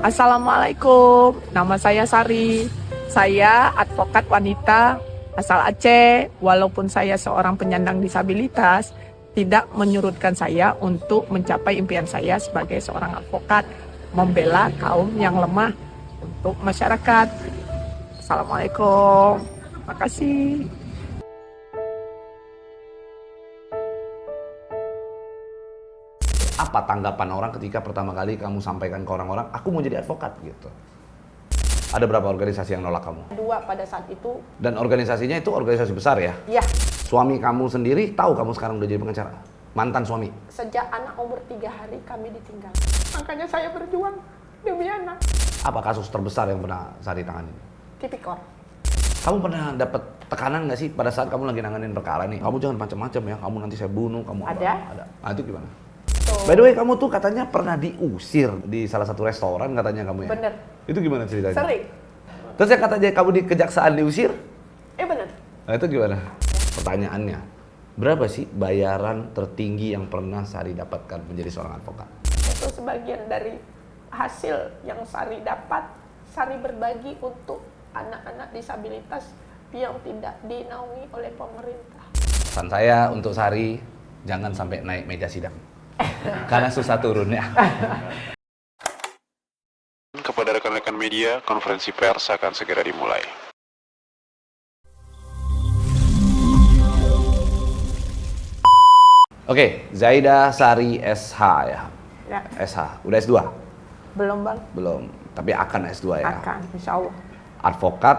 Assalamualaikum, nama saya Sari. Saya advokat wanita asal Aceh. Walaupun saya seorang penyandang disabilitas, tidak menyurutkan saya untuk mencapai impian saya sebagai seorang advokat membela kaum yang lemah untuk masyarakat. Assalamualaikum, terima kasih. Apa tanggapan orang ketika pertama kali kamu sampaikan ke orang-orang, aku mau jadi advokat gitu? Ada berapa organisasi yang nolak kamu? 2 pada saat itu. Dan organisasinya itu organisasi besar ya? Ya, Suami kamu sendiri tahu kamu sekarang udah jadi pengacara? Mantan suami? sejak anak umur 3 hari kami ditinggal. Makanya saya berjuang demi anak. Apa kasus terbesar yang pernah Sari tangani? Tipikor. Kamu pernah dapat tekanan nggak sih pada saat kamu lagi nanganin perkara nih? Kamu jangan macam-macam ya, kamu nanti saya bunuh, kamu apa? Ada. Nah itu gimana? By the way, kamu tuh katanya pernah diusir di salah satu restoran katanya kamu ya? Bener. Itu gimana ceritanya? Sering. Terus ya katanya kamu di kejaksaan diusir? Bener. Nah itu gimana? Pertanyaannya, berapa sih bayaran tertinggi yang pernah Sari dapatkan menjadi seorang advokat? Itu sebagian dari hasil yang Sari dapat, Sari berbagi untuk anak-anak disabilitas yang tidak dinaungi oleh pemerintah. Pesan saya untuk Sari, jangan sampai naik meja sidang. Karena susah turunnya. Kepada rekan-rekan media, konferensi pers akan segera dimulai. Oke, Zaida Sari SH ya? Ya, SH, udah S2? belum Bang? Belum, tapi akan S2 ya? Akan, insya Allah. Advokat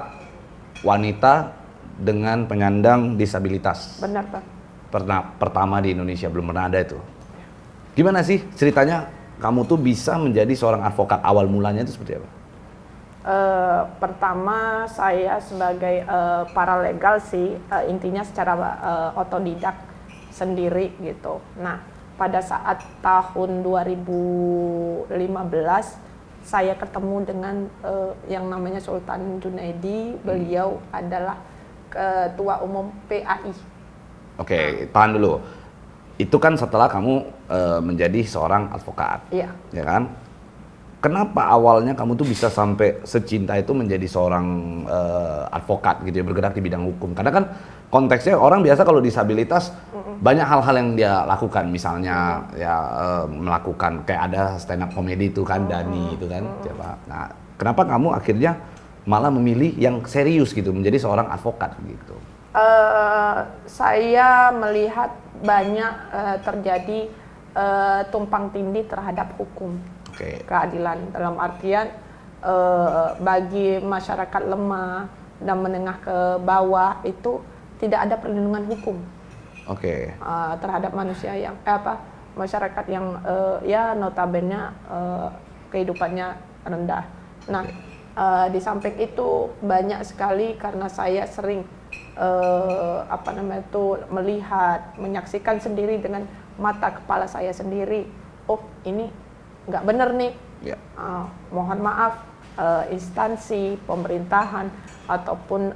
wanita dengan penyandang disabilitas. Benar Bang. Pertama di Indonesia, belum pernah ada itu. Gimana sih ceritanya kamu tuh bisa menjadi seorang advokat? Awal mulanya itu seperti apa? Pertama saya sebagai paralegal sih, intinya secara otodidak sendiri gitu. Nah, pada saat tahun 2015 saya ketemu dengan yang namanya Sultan Junaidi. Beliau adalah ketua umum PAI. Oke, tahan dulu. Itu kan setelah kamu menjadi seorang advokat, Iya. ya kan? Kenapa awalnya kamu tuh bisa sampai secinta itu menjadi seorang advokat gitu ya, bergerak di bidang hukum? Karena kan konteksnya orang biasa kalau disabilitas banyak hal-hal yang dia lakukan, misalnya ya melakukan kayak ada stand up comedy itu kan, Dani itu kan, siapa? Nah, kenapa kamu akhirnya malah memilih yang serius gitu, menjadi seorang advokat gitu? Saya melihat banyak terjadi tumpang tindih terhadap hukum. Oke. Keadilan dalam artian bagi masyarakat lemah dan menengah ke bawah itu tidak ada perlindungan hukum. Oke. Terhadap manusia yang masyarakat yang ya notabene kehidupannya rendah. Nah, di samping itu banyak sekali karena saya sering melihat, menyaksikan sendiri dengan mata kepala saya sendiri. Oh, ini nggak benar nih. Ya. Mohon maaf, instansi pemerintahan ataupun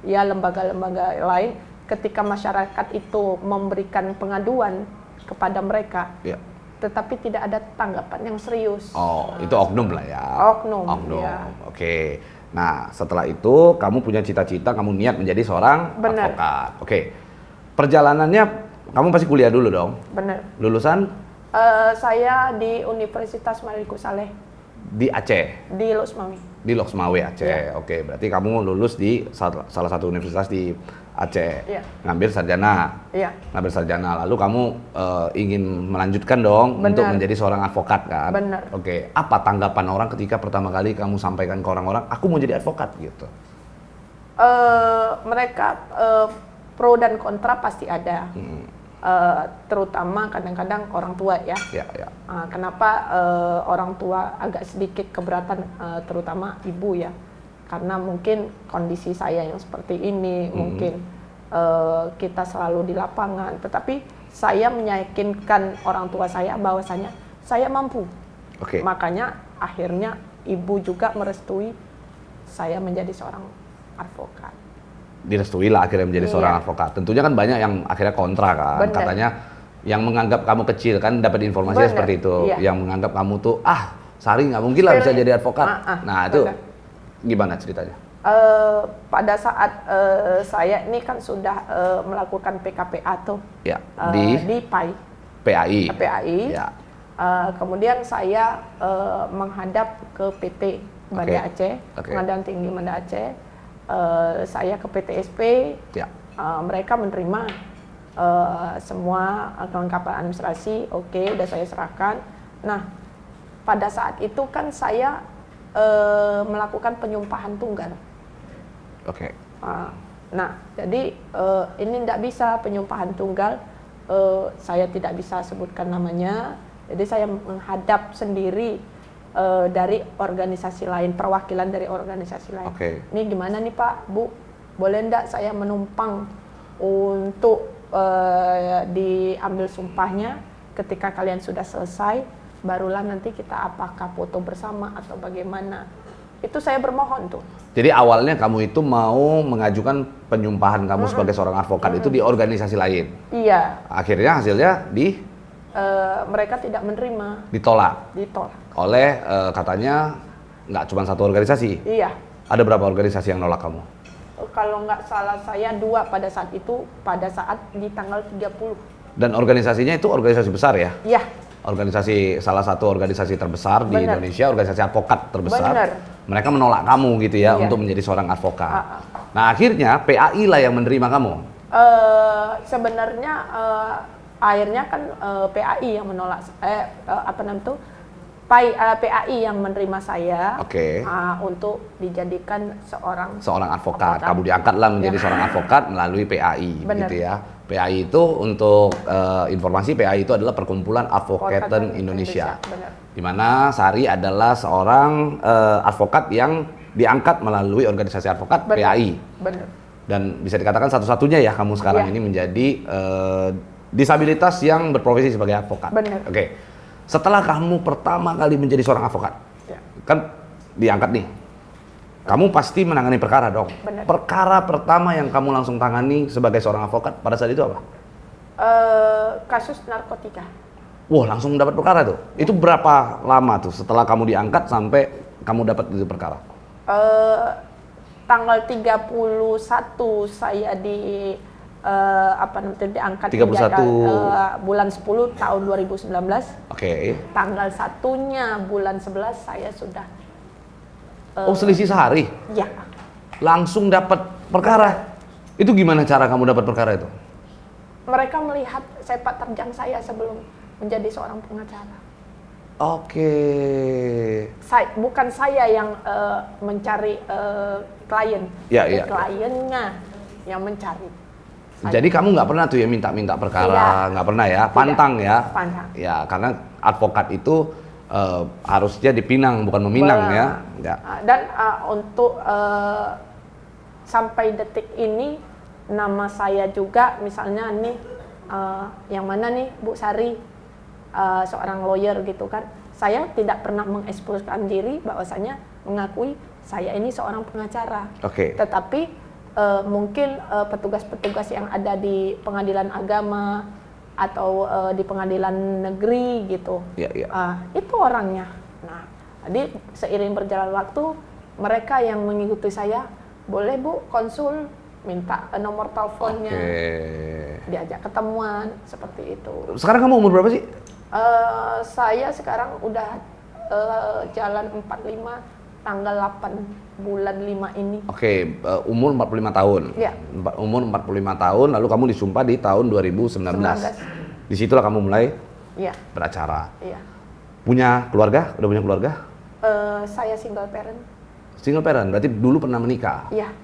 ya lembaga-lembaga lain, ketika masyarakat itu memberikan pengaduan kepada mereka, Ya. tetapi tidak ada tanggapan yang serius. Oh, itu oknum lah ya. Oknum, ya. Oke. Nah, setelah itu kamu punya cita-cita, kamu niat menjadi seorang Benar. advokat. Oke. Perjalanannya kamu pasti kuliah dulu dong. Benar. Lulusan Saya di Universitas Maliku Saleh di Aceh, di Losmawi. di Loksmawe Aceh. Iya. Oke, berarti kamu lulus di salah satu universitas di Aceh. Iya. Ngambil sarjana. Iya. Ngambil sarjana. Lalu kamu ingin melanjutkan dong Benar. untuk menjadi seorang advokat kan? Benar. Oke. Apa tanggapan orang ketika pertama kali kamu sampaikan ke orang-orang, aku mau jadi advokat gitu? Mereka pro dan kontra pasti ada. Terutama kadang-kadang orang tua ya. Ya, ya. Kenapa orang tua agak sedikit keberatan, terutama ibu ya, karena mungkin kondisi saya yang seperti ini, mungkin kita selalu di lapangan, tetapi saya meyakinkan orang tua saya bahwasanya saya mampu. Oke. Makanya akhirnya ibu juga merestui saya menjadi seorang advokat. Direstui lah akhirnya menjadi seorang Iya. advokat. Tentunya kan banyak yang akhirnya kontra kan. Benar. Katanya yang menganggap kamu kecil kan, dapat informasinya Benar. seperti itu. Iya. Yang menganggap kamu tuh Sari nggak mungkin lah bisa Spill. jadi advokat. Nah itu benar. gimana ceritanya? Pada saat saya ini kan sudah melakukan PKPA tuh Ya, di PAI. PAI. PAI. Ya. Kemudian saya menghadap ke PT Banda Oke. Aceh, Oke. Pengadilan Tinggi Banda Aceh. Saya ke PTSP, Ya. mereka menerima semua kelengkapan administrasi, oke, udah saya serahkan. Nah, pada saat itu kan saya melakukan penyumpahan tunggal. Oke. Nah, jadi ini tidak bisa penyumpahan tunggal, saya tidak bisa sebutkan namanya. Jadi saya menghadap sendiri dari organisasi lain, perwakilan dari organisasi lain. Oke. Ini gimana nih Pak, Bu? Boleh enggak saya menumpang untuk diambil sumpahnya? Ketika kalian sudah selesai, barulah nanti kita apakah foto bersama atau bagaimana. Itu saya bermohon tuh. Jadi awalnya kamu itu mau mengajukan penyumpahan kamu sebagai seorang advokat itu di organisasi lain. Iya, Akhirnya hasilnya mereka tidak menerima, ditolak ditolak. oleh katanya nggak cuma satu organisasi. Iya. Ada berapa organisasi yang nolak kamu? Kalau nggak salah saya 2 pada saat itu, pada saat di tanggal 30. Dan organisasinya itu organisasi besar ya? Iya, Salah satu organisasi terbesar di Benar. Indonesia, organisasi advokat terbesar. Benar. Mereka menolak kamu gitu ya Iya. untuk menjadi seorang advokat. Nah akhirnya PAI lah yang menerima kamu. sebenarnya akhirnya kan PAI yang menolak, apa namanya tuh, PAI yang menerima saya Oke. untuk dijadikan Seorang advokat. Kamu diangkatlah menjadi Ya. seorang advokat melalui PAI, Benar. gitu ya. PAI itu untuk informasi, PAI itu adalah Perkumpulan Advokaten Advokaten Indonesia. Benar. Di mana Sari adalah seorang advokat yang diangkat melalui organisasi advokat Benar. PAI. Benar. Dan bisa dikatakan satu-satunya ya kamu sekarang Iya. ini menjadi disabilitas yang berprofesi sebagai advokat. Benar. Oke. Setelah kamu pertama kali menjadi seorang advokat, Ya. kan diangkat nih. Kamu pasti menangani perkara dong. Benar. Perkara pertama yang kamu langsung tangani sebagai seorang advokat pada saat itu apa? Kasus narkotika. Wah, langsung dapat perkara tuh. Itu berapa lama tuh setelah kamu diangkat sampai kamu dapat itu perkara? Tanggal 31 saya apa namanya diangkat 31. Bulan 10 tahun 2019. Oke. Tanggal 1-nya bulan 11 saya sudah Oh, selisih sehari. ya, Langsung dapat perkara. Itu gimana cara kamu dapat perkara itu? mereka melihat sepak terjang saya sebelum menjadi seorang pengacara. Oke. Bukan saya yang mencari klien, Ya, ya. kliennya yang mencari. Jadi kamu nggak pernah tuh ya minta-minta perkara, nggak pernah ya? Pantang ya? Pantang. Ya, karena advokat itu harusnya dipinang bukan meminang ya. Ya. Dan untuk sampai detik ini nama saya juga misalnya nih yang mana nih Bu Sari, seorang lawyer gitu kan, saya tidak pernah mengeksposkan diri bahwasanya mengakui saya ini seorang pengacara. Oke. Tetapi mungkin petugas-petugas yang ada di pengadilan agama atau di pengadilan negeri gitu, Ya, ya. itu orangnya. Nah, jadi seiring berjalan waktu, mereka yang mengikuti saya, boleh Bu konsul, minta nomor teleponnya, Oke. diajak ketemuan, seperti itu. Sekarang kamu umur berapa sih? Saya sekarang udah jalan 45, tanggal 8 bulan 5 ini. Oke, umur 45 tahun. Ya. Umur 45 tahun, lalu kamu disumpah di tahun 2019. 19. Disitulah kamu mulai Iya, beracara. iya. Punya keluarga? Udah punya keluarga? Saya single parent. Single parent, berarti dulu pernah menikah. Iya,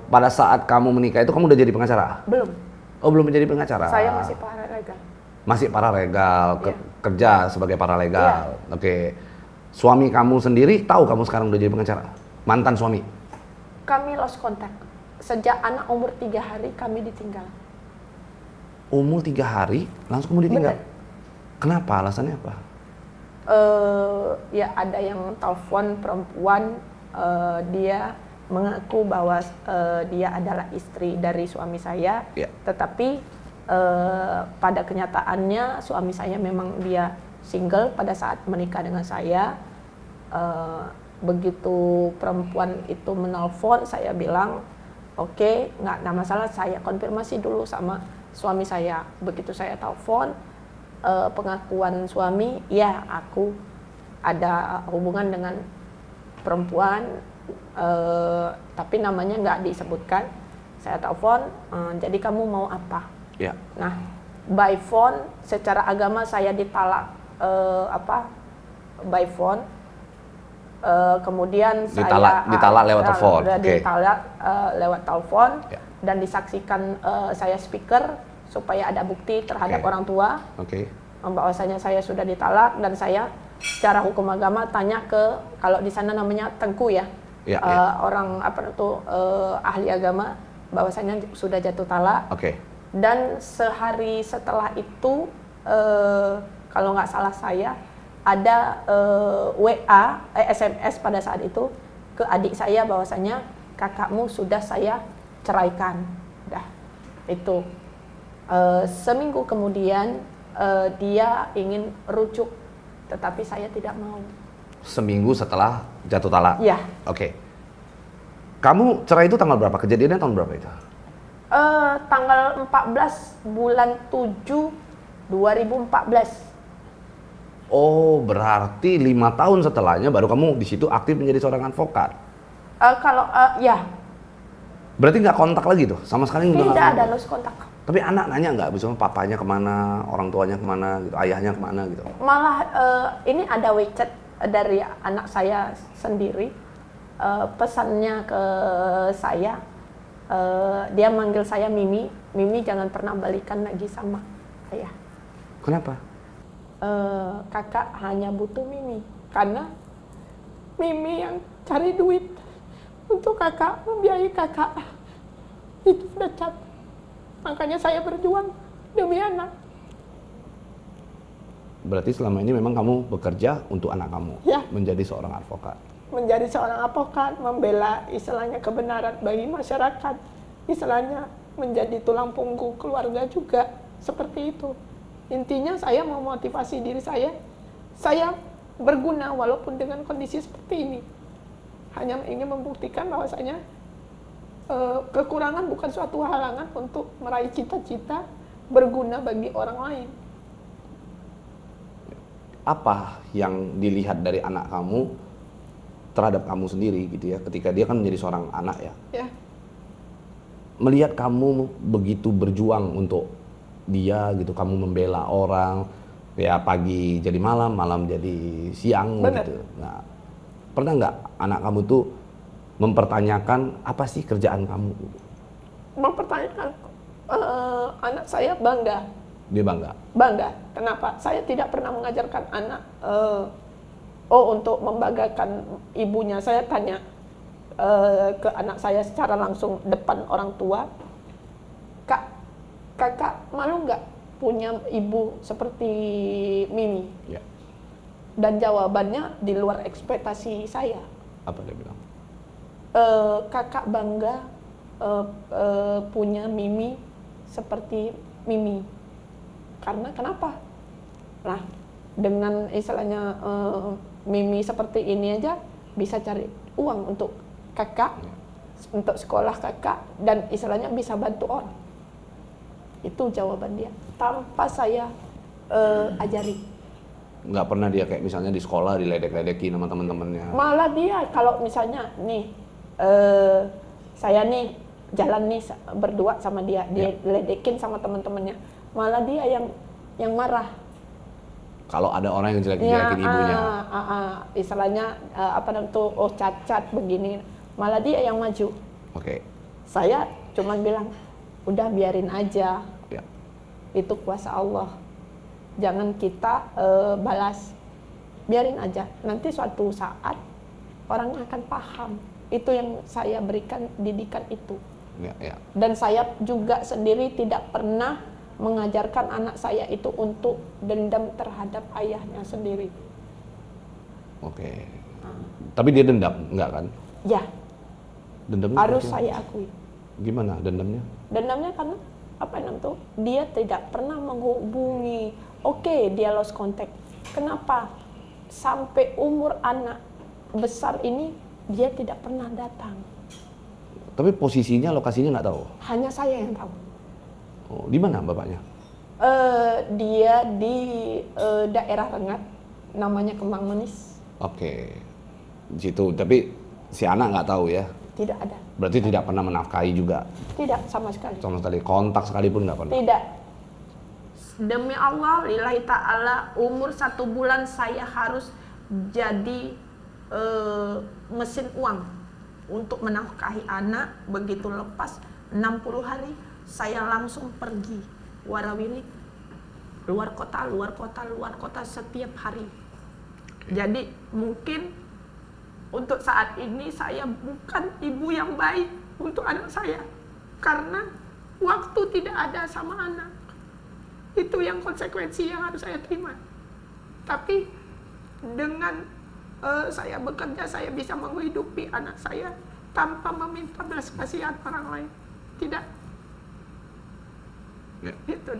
Pada saat kamu menikah itu kamu udah jadi pengacara? belum. Oh, belum menjadi pengacara. Saya masih paralegal. Masih paralegal, Iya. kerja sebagai paralegal. Oke. Suami kamu sendiri tahu kamu sekarang udah jadi pengacara? Mantan suami? Kami lost contact. Sejak anak umur 3 hari kami ditinggal. Umur 3 hari langsung kamu ditinggal? Bener. Kenapa? Alasannya apa? Ya ada yang telepon perempuan, dia mengaku bahwa dia adalah istri dari suami saya, Ya. tetapi pada kenyataannya suami saya memang dia single pada saat menikah dengan saya. Begitu perempuan itu menelpon, saya bilang oke, nggak ada masalah, saya konfirmasi dulu sama suami saya. Begitu saya telepon, pengakuan suami, ya aku ada hubungan dengan perempuan, tapi namanya nggak disebutkan. Saya telepon, jadi kamu mau apa? Ya. Nah, by phone, secara agama saya ditalak, by phone. Kemudian ditalak lewat telepon. Ditalak lewat telepon, Ya. dan disaksikan saya speaker supaya ada bukti terhadap Oke. orang tua bahwasanya saya sudah ditalak, dan saya secara hukum agama tanya ke, kalau di sana namanya tengku ya, Ya, orang ahli agama, bahwasanya sudah jatuh talak. Dan sehari setelah itu, kalau nggak salah saya ada SMS pada saat itu ke adik saya bahwasanya kakakmu sudah saya ceraikan. Dah itu. Seminggu kemudian dia ingin rujuk, tetapi saya tidak mau. Seminggu setelah jatuh talak? Ya. Kamu cerai itu tanggal berapa? Kejadiannya tahun berapa itu? Tanggal 14 bulan 7 2014. Oh, berarti 5 tahun setelahnya baru kamu di situ aktif menjadi seorang advokat. Ya. Berarti nggak kontak lagi tuh, sama sekali nggak? Tidak ada lost kontak. Tapi anak nanya nggak, misalnya papanya kemana, orang tuanya kemana, gitu, ayahnya kemana gitu? Malah ini ada WeChat dari anak saya sendiri, pesannya ke saya, dia manggil saya Mimi, jangan pernah balikan lagi sama ayah. Kenapa? Kakak hanya butuh Mimi, karena Mimi yang cari duit untuk kakak, membiayai kakak. Itu udah capek. Makanya saya berjuang demi anak. Berarti selama ini memang kamu bekerja untuk anak kamu, Ya. menjadi seorang advokat. Menjadi seorang advokat, membela istilahnya kebenaran bagi masyarakat, istilahnya menjadi tulang punggung keluarga juga, seperti itu. Intinya saya memotivasi diri saya berguna walaupun dengan kondisi seperti ini. Hanya ingin membuktikan bahwasanya kekurangan bukan suatu halangan untuk meraih cita-cita berguna bagi orang lain. Apa yang dilihat dari anak kamu terhadap kamu sendiri gitu ya, ketika dia kan menjadi seorang anak ya? Ya. Melihat kamu begitu berjuang untuk dia gitu, kamu membela orang, ya pagi jadi malam, malam jadi siang. Benar. Gitu. Nah, pernah nggak anak kamu tuh mempertanyakan apa sih kerjaan kamu? Mempertanyakan, anak saya bangga. Dia bangga. Bangga. Kenapa? Saya tidak pernah mengajarkan anak untuk membanggakan ibunya. Saya tanya ke anak saya secara langsung depan orang tua, kakak malu nggak punya ibu seperti Mimi? Ya. Dan jawabannya di luar ekspektasi saya. Apa dia bilang? Kakak bangga punya Mimi seperti Mimi. Karena kenapa? Nah, dengan istilahnya Mimi seperti ini aja bisa cari uang untuk kakak, untuk sekolah kakak, dan istilahnya bisa bantu orang. Itu jawaban dia, tanpa saya ajari. Nggak pernah dia kayak misalnya di sekolah diledek-ledekin sama teman-temannya? Malah dia kalau misalnya nih, saya nih jalan nih berdua sama dia, dia ledekin sama teman-temannya, malah dia yang marah. Kalau ada orang yang jelek-jelekin ibunya? Istilahnya apa namanya tuh, oh cacat begini, malah dia yang maju. Oke. Saya cuma bilang, udah biarin aja, Ya. itu kuasa Allah. Jangan kita balas, biarin aja. Nanti suatu saat orang akan paham. Itu yang saya berikan didikan itu. Ya. Dan saya juga sendiri tidak pernah mengajarkan anak saya itu untuk dendam terhadap ayahnya sendiri. Oke. Tapi dia dendam, enggak kan? Ya, Dendamnya harus seperti saya akui. gimana dendamnya? Dendamnya karena apa namanya tuh? Dia tidak pernah menghubungi. Oke, dia lost contact. Kenapa sampai umur anak besar ini dia tidak pernah datang? Tapi posisinya, lokasinya nggak tahu. Hanya saya yang tahu. Oh, di mana bapaknya? Dia di daerah Rengat, namanya Kembang Manis. Oke, di situ. Tapi si anak nggak tahu ya? Tidak ada. Berarti tidak pernah menafkahi juga? Tidak sama sekali. Sama sekali, kontak sekalipun nggak pernah? Tidak. Demi Allah, lillahi ta'ala, umur 1 bulan saya harus jadi mesin uang untuk menafkahi anak. Begitu lepas 60 hari, saya langsung pergi warawiri, luar kota setiap hari. Jadi mungkin untuk saat ini saya bukan ibu yang baik untuk anak saya, karena waktu tidak ada sama anak. Itu yang konsekuensi yang harus saya terima. Tapi dengan saya bekerja, saya bisa menghidupi anak saya tanpa meminta belas kasihan orang lain. Tidak. Ya. Itu.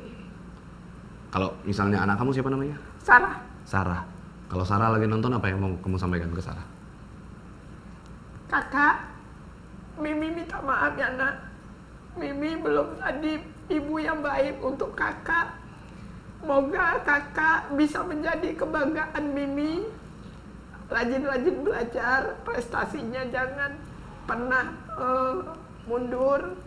Kalau misalnya anak kamu siapa namanya? Sarah. Sarah. Kalau Sarah lagi nonton, apa yang mau kamu sampaikan ke Sarah? Kakak, Mimi minta maaf ya nak. Mimi belum jadi ibu yang baik untuk kakak. Moga kakak bisa menjadi kebanggaan Mimi. Rajin-rajin belajar, prestasinya jangan pernah mundur.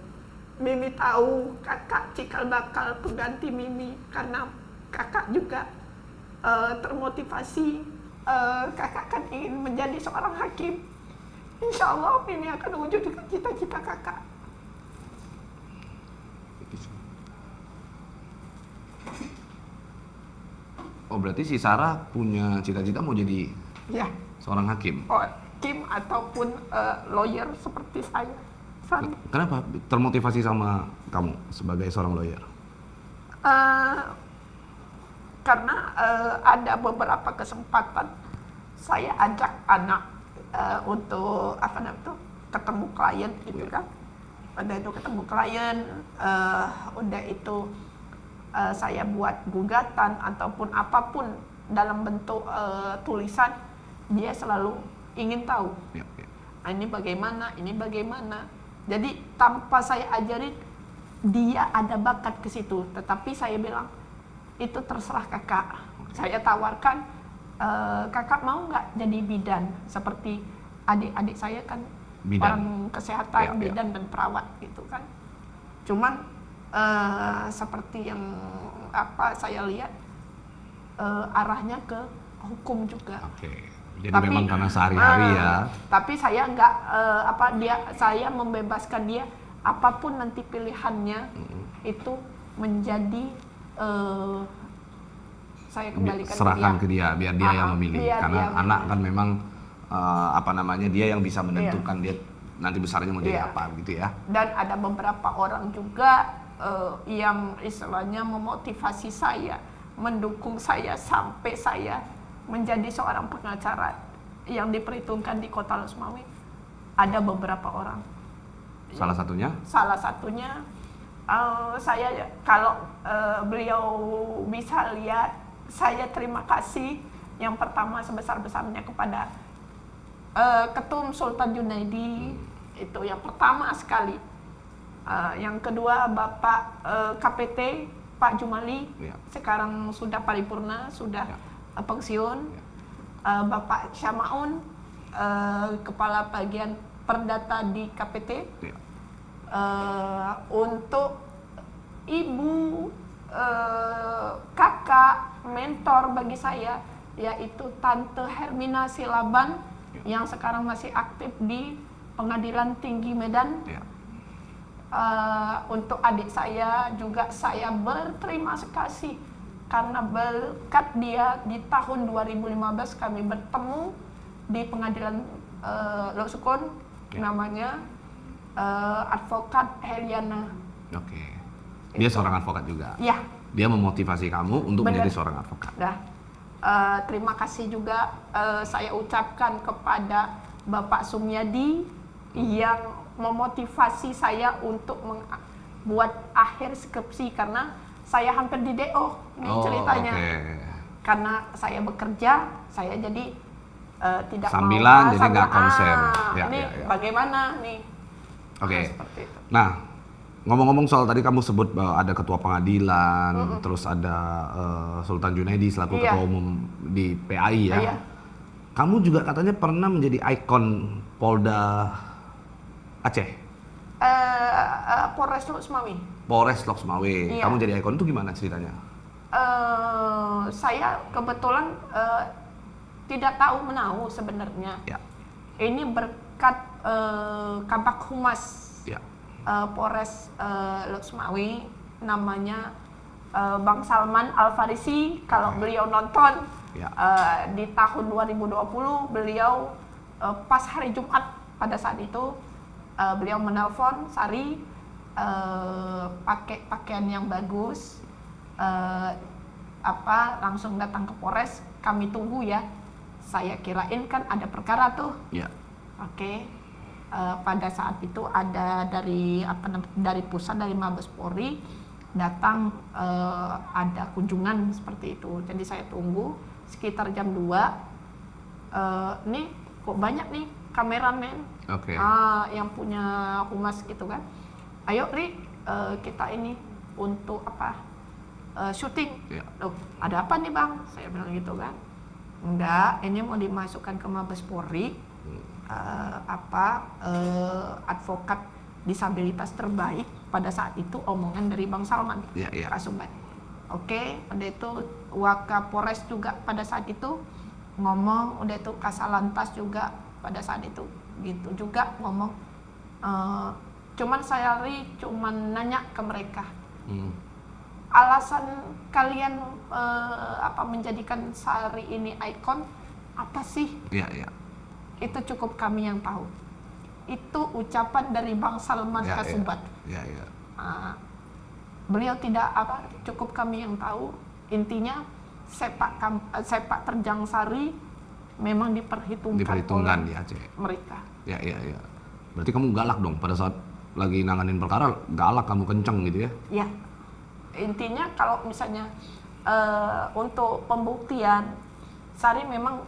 Mimi tahu kakak cikal bakal pengganti Mimi, karena kakak juga termotivasi. Kakak kan ingin menjadi seorang hakim. Insya Allah Mimi akan mewujudkan cita-cita kakak. Oh, berarti si Sarah punya cita-cita mau jadi Ya, seorang hakim? hakim ataupun lawyer seperti saya. Kenapa termotivasi sama kamu sebagai seorang lawyer? Karena ada beberapa kesempatan saya ajak anak untuk ketemu klien gitu kan. Udah itu ketemu klien, udah itu saya buat gugatan ataupun apapun dalam bentuk tulisan, dia selalu ingin tahu. Ya. Ini bagaimana. Jadi tanpa saya ajarin, dia ada bakat ke situ. Tetapi saya bilang, itu terserah kakak. Saya tawarkan, kakak mau nggak jadi bidan? Seperti adik-adik saya kan Bidan. orang kesehatan, Ya. bidan dan perawat gitu kan. Cuman seperti yang saya lihat, arahnya ke hukum juga. Oke. Jadi memang karena sehari-hari ya. Tapi saya nggak saya membebaskan dia, apapun nanti pilihannya itu menjadi saya kembalikan Serahkan ke ke dia biar dia yang memilih. biar Karena dia anak memilih. kan memang dia yang bisa menentukan dia nanti besarnya mau jadi Iya. apa gitu ya. Dan ada beberapa orang juga yang istilahnya memotivasi saya, mendukung saya sampai saya menjadi seorang pengacara yang diperhitungkan di Kota Losmawi. Ada beberapa orang. Salah satunya? Salah satunya saya, kalau beliau bisa lihat, saya terima kasih yang pertama sebesar-besarnya kepada Ketum Sultan Junaidi, itu yang pertama sekali. Yang kedua Bapak KPT Pak Jumali, Ya. sekarang sudah paripurna, sudah pensiun. Bapak Syamaun, Kepala Bagian Perdata di KPT. Ya. Untuk ibu, kakak, mentor bagi saya, yaitu Tante Hermina Silaban, yang sekarang masih aktif di Pengadilan Tinggi Medan. Ya. Untuk adik saya juga saya berterima kasih, karena berkat dia di tahun 2015 kami bertemu di Pengadilan Loksukun, namanya Advokat Heliana. Oke. Dia seorang advokat juga. Ya, Dia memotivasi kamu untuk Bener. menjadi seorang advokat. dah. Terima kasih juga saya ucapkan kepada Bapak Sumyadi yang memotivasi saya untuk membuat akhir skripsi, karena saya hampir di DO ini ceritanya. Oke. karena saya bekerja, saya jadi tidak Sambilan, mau jadi nggak konsen. Ya, ini ya. bagaimana nih? Oke. Seperti itu. Nah, ngomong-ngomong soal tadi kamu sebut ada ketua pengadilan, terus ada Sultan Junaidi selaku Iya. ketua umum di PAI ya. Iya. Kamu juga katanya pernah menjadi ikon Polda Aceh, Polres Loksmawe. Polres Loksmawe. Iya. Kamu jadi ikon itu gimana ceritanya? Saya kebetulan tidak tahu menahu sebenarnya. Ya, Ini berkat Kabak Humas ya, Polres Loksmawe, namanya Bang Salman Al-Farisi. Kalau beliau nonton ya. di tahun 2020, beliau pas hari Jumat pada saat itu beliau menelpon Sari, pakai pakaian yang bagus, langsung datang ke Polres, kami tunggu ya. Saya kirain kan ada perkara tuh. Ya. Oke. Pada saat itu ada dari pusat, dari Mabes Polri datang, ada kunjungan seperti itu. Jadi saya tunggu sekitar jam 2. Nih kok banyak nih kameramen, Oke. yang punya humas gitu kan. Ayo Ri, kita ini untuk syuting. Ya. Loh, ada apa nih Bang? Saya bilang gitu kan. Enggak, ini mau dimasukkan ke Mabes Polri, advokat disabilitas terbaik pada saat itu, omongan dari Bang Salman, Ya, ya. Kasumbat. Oke, udah itu Wakapolres juga pada saat itu ngomong, udah itu Kasalantas juga pada saat itu gitu juga ngomong. Cuman saya cuman nanya ke mereka, alasan kalian menjadikan Sari ini ikon apa sih? Ya, ya. Itu cukup kami yang tahu. Itu ucapan dari Bang Salman Ya, Kasumbat. Ya, ya. Beliau tidak cukup kami yang tahu. Intinya sepak terjang Sari memang Diperhitungkan di Aceh. mereka. Ya, ya, ya. Berarti kamu galak dong pada saat lagi nanganin perkara, galak kamu, kenceng gitu ya? Ya, intinya kalau misalnya untuk pembuktian, Sari memang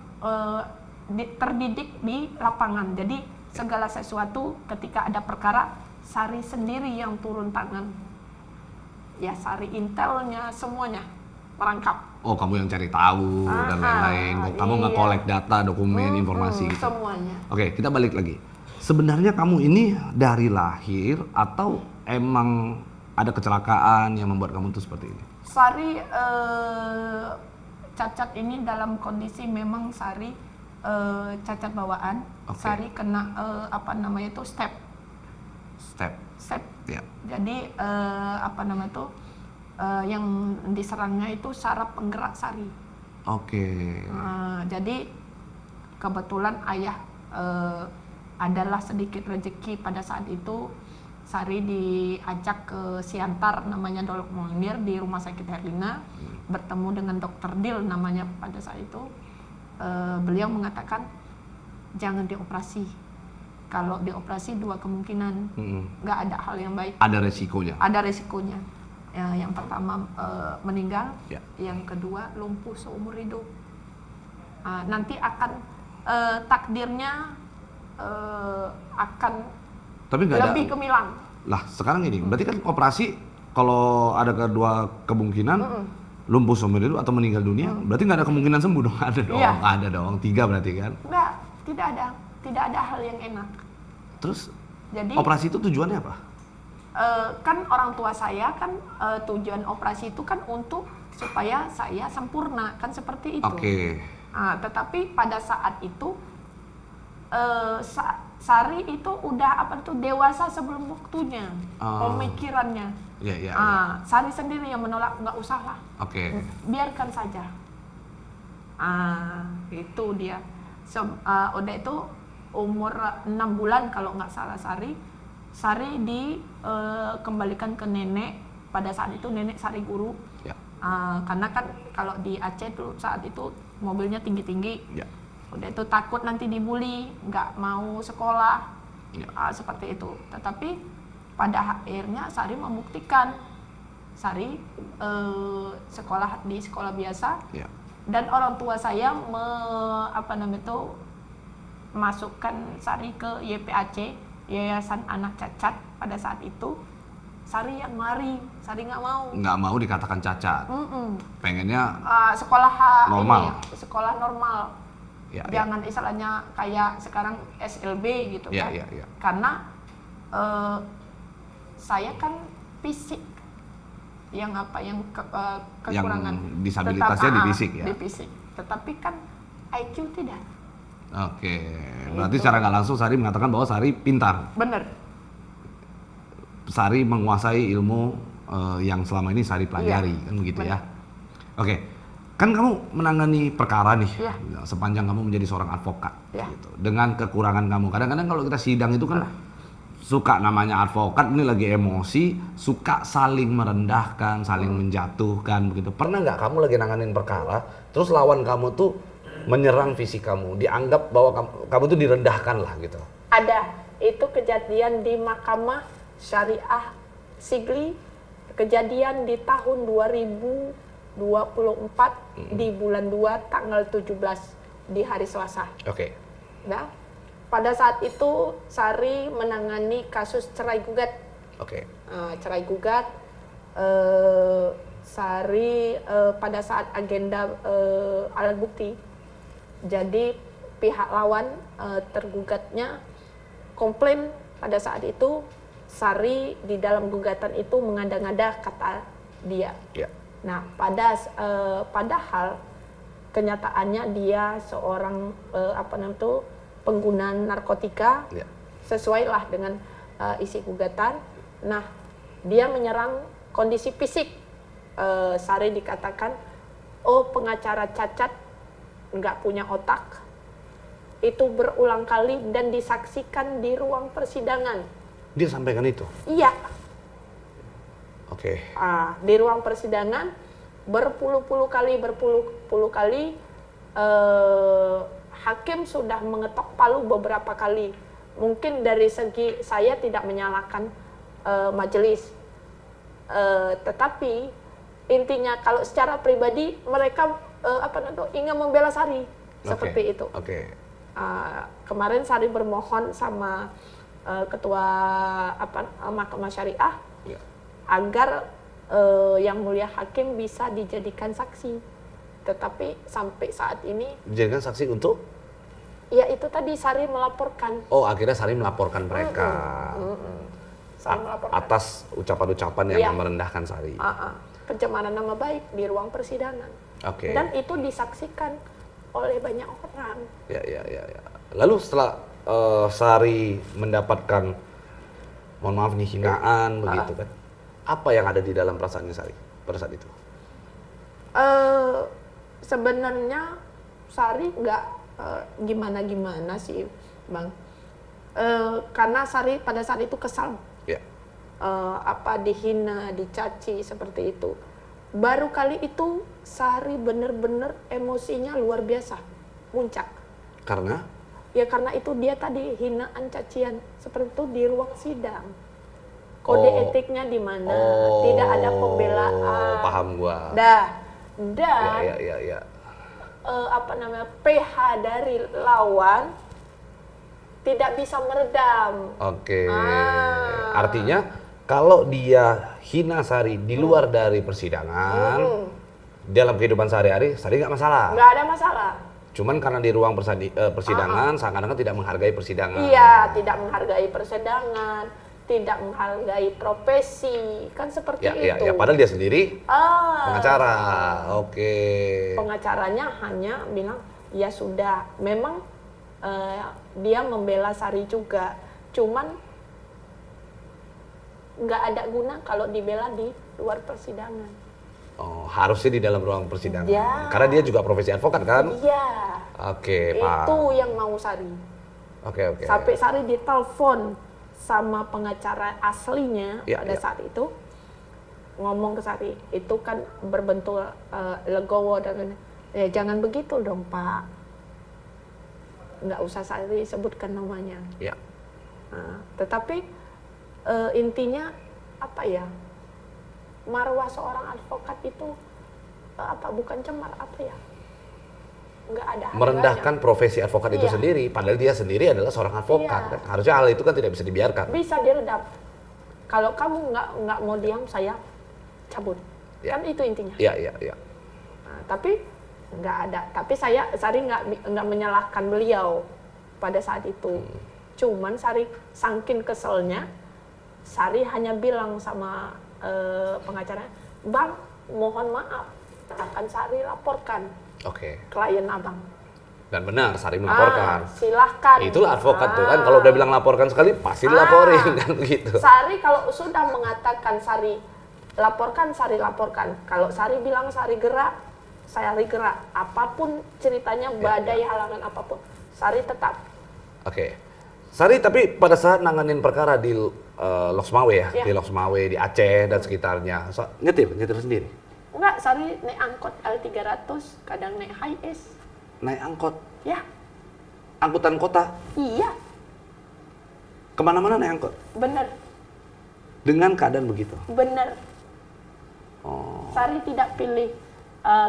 terdidik di lapangan. Jadi segala sesuatu ketika ada perkara, Sari sendiri yang turun tangan. Ya, Sari intelnya semuanya merangkap. Oh, kamu yang cari tahu dan lain-lain. Kamu Iya. nge-collect data, dokumen, informasi gitu. Semuanya. Oke, kita balik lagi. Sebenarnya kamu ini dari lahir atau emang ada kecelakaan yang membuat kamu tuh seperti ini? Sari cacat ini dalam kondisi memang Sari cacat bawaan. Oke. Sari kena step. Step. Ya. Jadi yang diserangnya itu saraf penggerak Sari. Oke. Jadi kebetulan ayah adalah sedikit rezeki pada saat itu. Sari diajak ke Siantar, namanya Dolok Mondir, di Rumah Sakit Herlina, bertemu dengan Dokter Dil namanya pada saat itu. Beliau mengatakan jangan dioperasi. Kalau dioperasi 2 kemungkinan, nggak ada hal yang baik. Ada resikonya. Ada resikonya. Ya, yang pertama meninggal, Ya. yang kedua lumpuh seumur hidup. Nanti akan takdirnya akan Tapi nggak ada. lebih gemilang. Lah, sekarang ini berarti kan operasi kalau ada kedua kemungkinan lumpuh seumur hidup atau meninggal dunia, berarti nggak ada kemungkinan sembuh dong? Ada dong. Iya. Ada dong. 3 berarti kan. Enggak, tidak ada hal yang enak. Terus Jadi operasi itu tujuannya apa? kan orang tua saya kan tujuan operasi itu kan untuk supaya saya sempurna, kan seperti itu. Oke. Tetapi pada saat itu Sari itu udah dewasa sebelum waktunya, pemikirannya. Iya, iya. Sari sendiri yang menolak, nggak usah lah, Oke. biarkan saja. Itu dia. Udah itu umur 6 bulan kalau nggak salah Sari dikembalikan ke nenek. Pada saat itu nenek Sari guru. Ya. Karena kan kalau di Aceh tuh saat itu mobilnya tinggi-tinggi. Ya. Udah itu takut nanti dibully, nggak mau sekolah. Ya. Seperti itu. Tetapi pada akhirnya Sari membuktikan. Sari sekolah di sekolah biasa. Ya. Dan orang tua saya masukkan Sari ke YPAC, Yayasan Anak Cacat pada saat itu. Sari yang lari, Sari nggak mau. Nggak mau dikatakan cacat. Pengennya Sekolah normal. sekolah normal. Ya, Jangan istilahnya kayak sekarang SLB gitu Ya, kan. ya, ya. Karena saya kan fisik yang kekurangan. Yang disabilitasnya di fisik ya? Di fisik. Tetapi kan IQ tidak. Oke, berarti secara nggak langsung Sari mengatakan bahwa Sari pintar. Bener. Sari menguasai ilmu yang selama ini Sari pelajari, kan begitu ya? Oke, kan kamu menangani perkara nih, sepanjang kamu menjadi seorang advokat, gitu. Dengan kekurangan kamu, kadang-kadang kalau kita sidang itu kan suka namanya advokat ini lagi emosi, suka saling merendahkan, saling menjatuhkan, begitu. Pernah nggak kamu lagi nanganin perkara, terus lawan kamu tuh menyerang fisik kamu, dianggap bahwa kamu tuh direndahkan lah gitu? Ada, itu kejadian di Mahkamah Syariah Sigli, kejadian di tahun 2024 di bulan 2 tanggal 17 di hari Selasa. Oke. Nah, pada saat itu Sari menangani kasus cerai gugat. Oke. Cerai gugat. Sari pada saat agenda alat bukti. Jadi pihak lawan tergugatnya komplain pada saat itu. Sari di dalam gugatan itu mengada-ngada kata dia. Ya. Nah, padahal kenyataannya dia seorang pengguna narkotika, sesuai lah dengan isi gugatan. Nah, dia menyerang kondisi fisik. Sari dikatakan, pengacara cacat, nggak punya otak. Itu berulang kali dan disaksikan di ruang persidangan. Dia sampaikan itu? Iya. Oke. Di ruang persidangan berpuluh-puluh kali hakim sudah mengetok palu beberapa kali. Mungkin dari segi saya tidak menyalahkan majelis, tetapi intinya kalau secara pribadi mereka ingin membela Sari seperti itu. Kemarin Sari bermohon sama ketua Mahkamah Syariah agar yang mulia hakim bisa dijadikan saksi, tetapi sampai saat ini dijadikan saksi untuk? Ya itu tadi Sari melaporkan. Akhirnya Sari melaporkan mereka. Atas ucapan-ucapan yang merendahkan Sari. Pencemaran nama baik di ruang persidangan. Dan itu disaksikan oleh banyak orang. Ya. Lalu setelah Sari mendapatkan, mohon maaf nih, hinaan begitu kan, apa yang ada di dalam perasaannya Sari pada saat itu? Sebenarnya Sari nggak gimana-gimana sih, Bang. Karena Sari pada saat itu kesal. Dihina, dicaci seperti itu. Baru kali itu Sari bener-bener emosinya luar biasa, puncak. Karena? Ya karena itu dia tadi hinaan, cacian seperti itu di ruang sidang. Kode etiknya di mana? Tidak ada pembelaan. Paham gua. Dan Ya. PH dari lawan tidak bisa meredam. Artinya kalau dia hina Sari di luar dari persidangan, dalam kehidupan sehari-hari, Sari nggak masalah. Nggak ada masalah. Cuman karena di ruang persidangan, seakan-akan tidak menghargai persidangan. Iya, tidak menghargai persidangan, tidak menghargai profesi, kan seperti itu. Ya, padahal dia sendiri pengacara. Pengacaranya hanya bilang, ya sudah, memang dia membela Sari juga, cuman nggak ada guna kalau dibela di luar persidangan. Harusnya di dalam ruang persidangan. Ya. Karena dia juga profesi advokat kan? Iya. Paham. Itu yang mau Sari. Sampai Sari ditelepon sama pengacara aslinya pada saat itu, ngomong ke Sari, itu kan berbentuk legowo dan jangan begitu dong Pak. Nggak usah Sari sebutkan namanya. Tetapi intinya marwah seorang advokat itu bukan cemar, nggak ada harganya. Merendahkan profesi advokat itu Iya. sendiri, padahal dia sendiri adalah seorang advokat. Iya. Kan? Harusnya hal itu kan tidak bisa dibiarkan. Bisa diredam. Kalau kamu nggak mau diam, saya cabut. Ya. Kan itu intinya. Iya, iya, iya. Nah, tapi nggak ada. Tapi Sari nggak menyalahkan beliau pada saat itu. Cuman Sari saking keselnya, Sari hanya bilang sama pengacara, Bang, mohon maaf, akan Sari laporkan Oke. klien abang. Dan benar, Sari melaporkan. Silahkan. Itulah advokat tuh kan, kalau udah bilang laporkan sekali, pasti dilaporin kan gitu. Sari kalau sudah mengatakan Sari laporkan, Sari laporkan. Kalau Sari bilang Sari gerak, saya gerak. Apapun ceritanya, badai halangan apapun, Sari tetap. Oke. Sari, tapi pada saat nanganin perkara di Loksmawe ya, Iya. di Loksmawe, di Aceh dan sekitarnya, nyetir sendiri, Enggak, Sari naik angkot L300, kadang naik HiAce. naik angkot, Ya, angkutan kota, iya, kemana-mana naik angkot, bener, dengan keadaan begitu. bener. Oh, Sari tidak pilih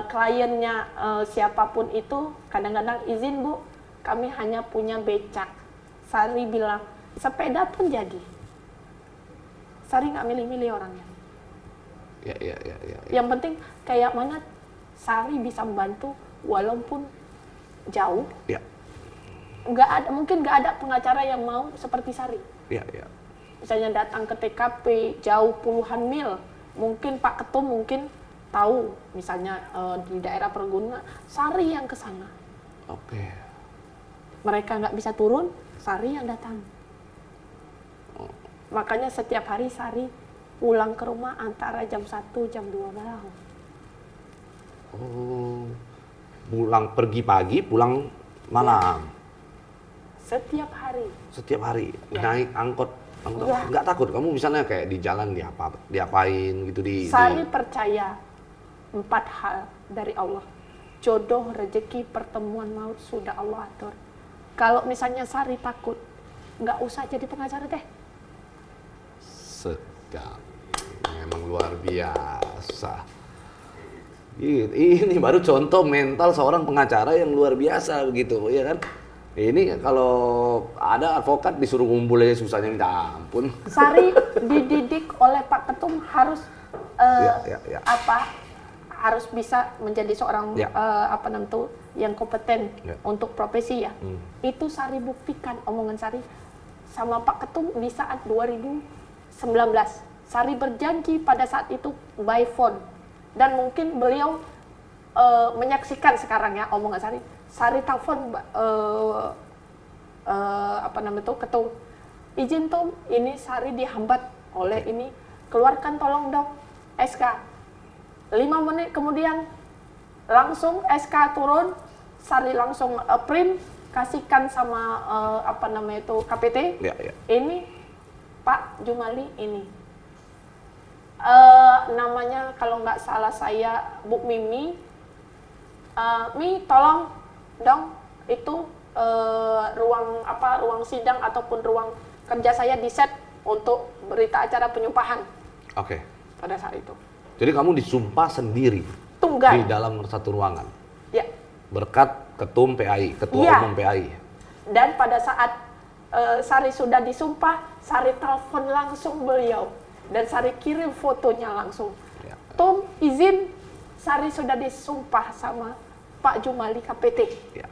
kliennya siapapun itu. Kadang-kadang izin Bu, kami hanya punya becak. Sari bilang sepeda pun jadi. Sari nggak milih-milih orangnya. ya. Yang penting kayak mana Sari bisa membantu walaupun jauh. Ya, Nggak ada, mungkin nggak ada pengacara yang mau seperti Sari. ya. Misalnya datang ke TKP jauh puluhan mil, mungkin Pak Ketum mungkin tahu, misalnya di daerah pergunungan, Sari yang ke sana. Oke. Mereka nggak bisa turun, Sari yang datang. Makanya setiap hari Sari pulang ke rumah antara jam 1, jam 2 malam. Oh, pulang pergi pagi, pulang malam. Setiap hari. Setiap hari Ya. naik angkot. Ya. Nggak takut kamu misalnya kayak di jalan diapain gitu Sari percaya 4 hal dari Allah. Jodoh, rezeki, pertemuan maut sudah Allah atur. Kalau misalnya Sari takut, nggak usah jadi pengacara deh. Sedap. Memang luar biasa. Ini baru contoh mental seorang pengacara yang luar biasa begitu, ya kan? Ini kalau ada advokat disuruh ngumpul aja susahnya minta ampun. Sari dididik oleh Pak Ketum harus Ya. harus bisa menjadi seorang Ya. yang kompeten Ya. untuk profesi ya. Itu Sari buktikan omongan Sari sama Pak Ketum di saat 2019. Sari berjanji pada saat itu by phone, dan mungkin beliau menyaksikan sekarang ya omongan Sari. Sari telepon Ketum, izin Tom, ini Sari dihambat oleh ini, keluarkan tolong dong SK. 5 menit kemudian langsung SK turun, Sari langsung print, kasihkan sama KPT. Ya. Ini Pak Jumali ini. Namanya kalau nggak salah saya Bu Mimi. Mi tolong dong itu ruang sidang ataupun ruang kerja saya di set untuk berita acara penyumpahan Oke. pada saat itu. Jadi kamu disumpah sendiri di Tunggal. dalam satu ruangan Ya. berkat ketum PAI, ketua Iya. umum PAI. Dan pada saat Sari sudah disumpah, Sari telepon langsung beliau dan Sari kirim fotonya langsung. Ya. Tom, izin, Sari sudah disumpah sama Pak Jumali KPT. Ya.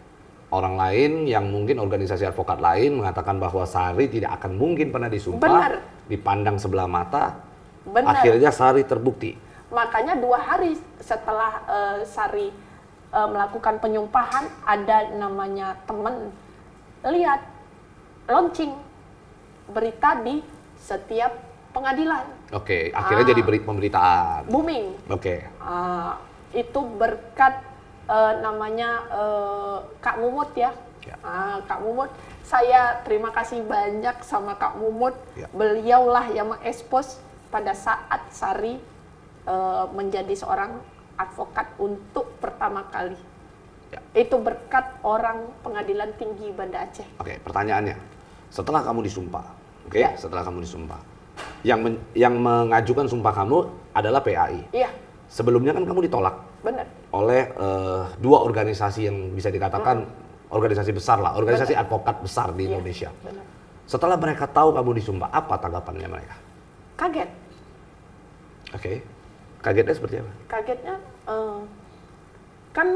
Orang lain yang mungkin organisasi advokat lain mengatakan bahwa Sari tidak akan mungkin pernah disumpah, Benar. dipandang sebelah mata, Benar. akhirnya Sari terbukti. Makanya 2 hari setelah Sari melakukan penyumpahan, ada namanya teman lihat launching berita di setiap pengadilan, Oke, akhirnya jadi pemberitaan. booming. Oke, Itu berkat Kak Mumut ya. Ya. Kak Mumut, saya terima kasih banyak sama Kak Mumut. Ya. Beliaulah yang mengekspos pada saat Sari menjadi seorang advokat untuk pertama kali. Ya. Itu berkat orang Pengadilan Tinggi Banda Aceh. Oke, pertanyaannya, setelah kamu disumpah, oke, Ya. setelah kamu disumpah, yang mengajukan sumpah kamu adalah PAI. Iya, Sebelumnya kan kamu ditolak benar. oleh dua organisasi yang bisa dikatakan organisasi besar lah, organisasi advokat besar di Indonesia. Benar. Setelah mereka tahu kamu disumpah, apa tanggapannya mereka? Kaget. Oke. Kagetnya seperti apa? Kagetnya kan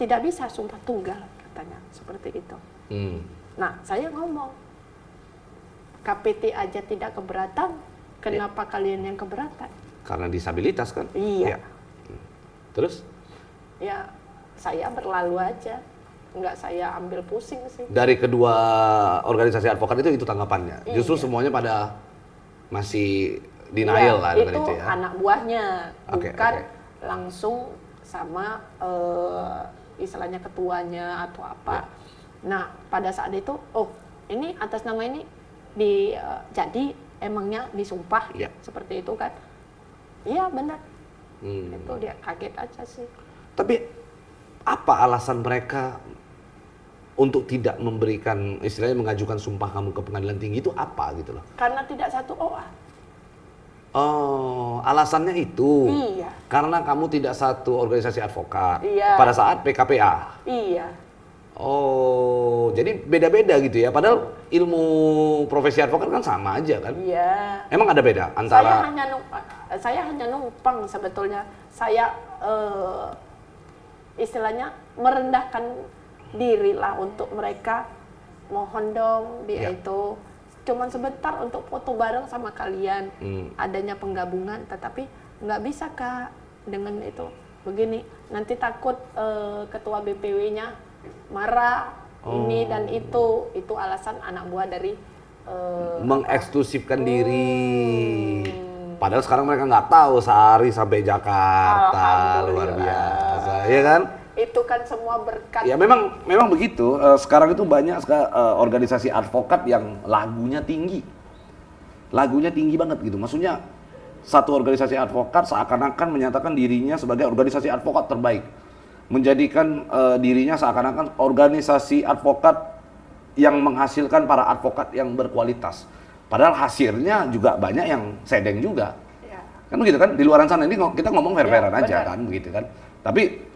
tidak bisa sumpah tunggal katanya seperti itu. Nah, saya ngomong KPT aja tidak keberatan, kenapa kalian yang keberatan? Karena disabilitas kan? Iya. Ya. Terus? Ya, saya berlalu aja, nggak saya ambil pusing sih. Dari kedua organisasi advokat itu tanggapannya. Iya. Justru semuanya pada masih denial lah dengan itu ya. anak buahnya, Oke, bukan oke. langsung sama istilahnya ketuanya atau apa. Ya. Nah, pada saat itu, oh ini atas nama ini jadi emangnya disumpah Ya. seperti itu kan? Iya benar. Hmm. Itu dia kaget aja sih. Tapi apa alasan mereka untuk tidak memberikan, istilahnya mengajukan sumpah kamu ke pengadilan tinggi itu apa gitu loh? Karena tidak satu OA. Oh, alasannya itu. Iya. Karena kamu tidak satu organisasi advokat. Iya. Pada saat PKPA. Iya. Oh, jadi beda-beda gitu ya. Padahal ilmu profesi advokat kan sama aja kan? Iya. Emang ada beda antara Saya hanya numpang sebetulnya. Saya istilahnya merendahkan diri lah untuk mereka. Mohon dong dia Ya. itu cuman sebentar untuk foto bareng sama kalian. Adanya penggabungan, tetapi nggak bisa Kak dengan itu. Begini, nanti takut ketua BPW-nya marah ini dan itu alasan anak buah dari mengeksklusifkan diri. Padahal sekarang mereka nggak tahu sehari sampai Jakarta, luar biasa, ya kan? itu kan semua berkat. Ya memang begitu. Sekarang itu banyak organisasi advokat yang lagunya tinggi banget gitu. Maksudnya satu organisasi advokat seakan-akan menyatakan dirinya sebagai organisasi advokat terbaik, menjadikan dirinya seakan-akan organisasi advokat yang menghasilkan para advokat yang berkualitas. Padahal hasilnya juga banyak yang sedeng juga. Ya. Kan begitu kan? Di luar sana ini kita ngomong fair-fairan Ya, aja benar. kan, begitu kan. Tapi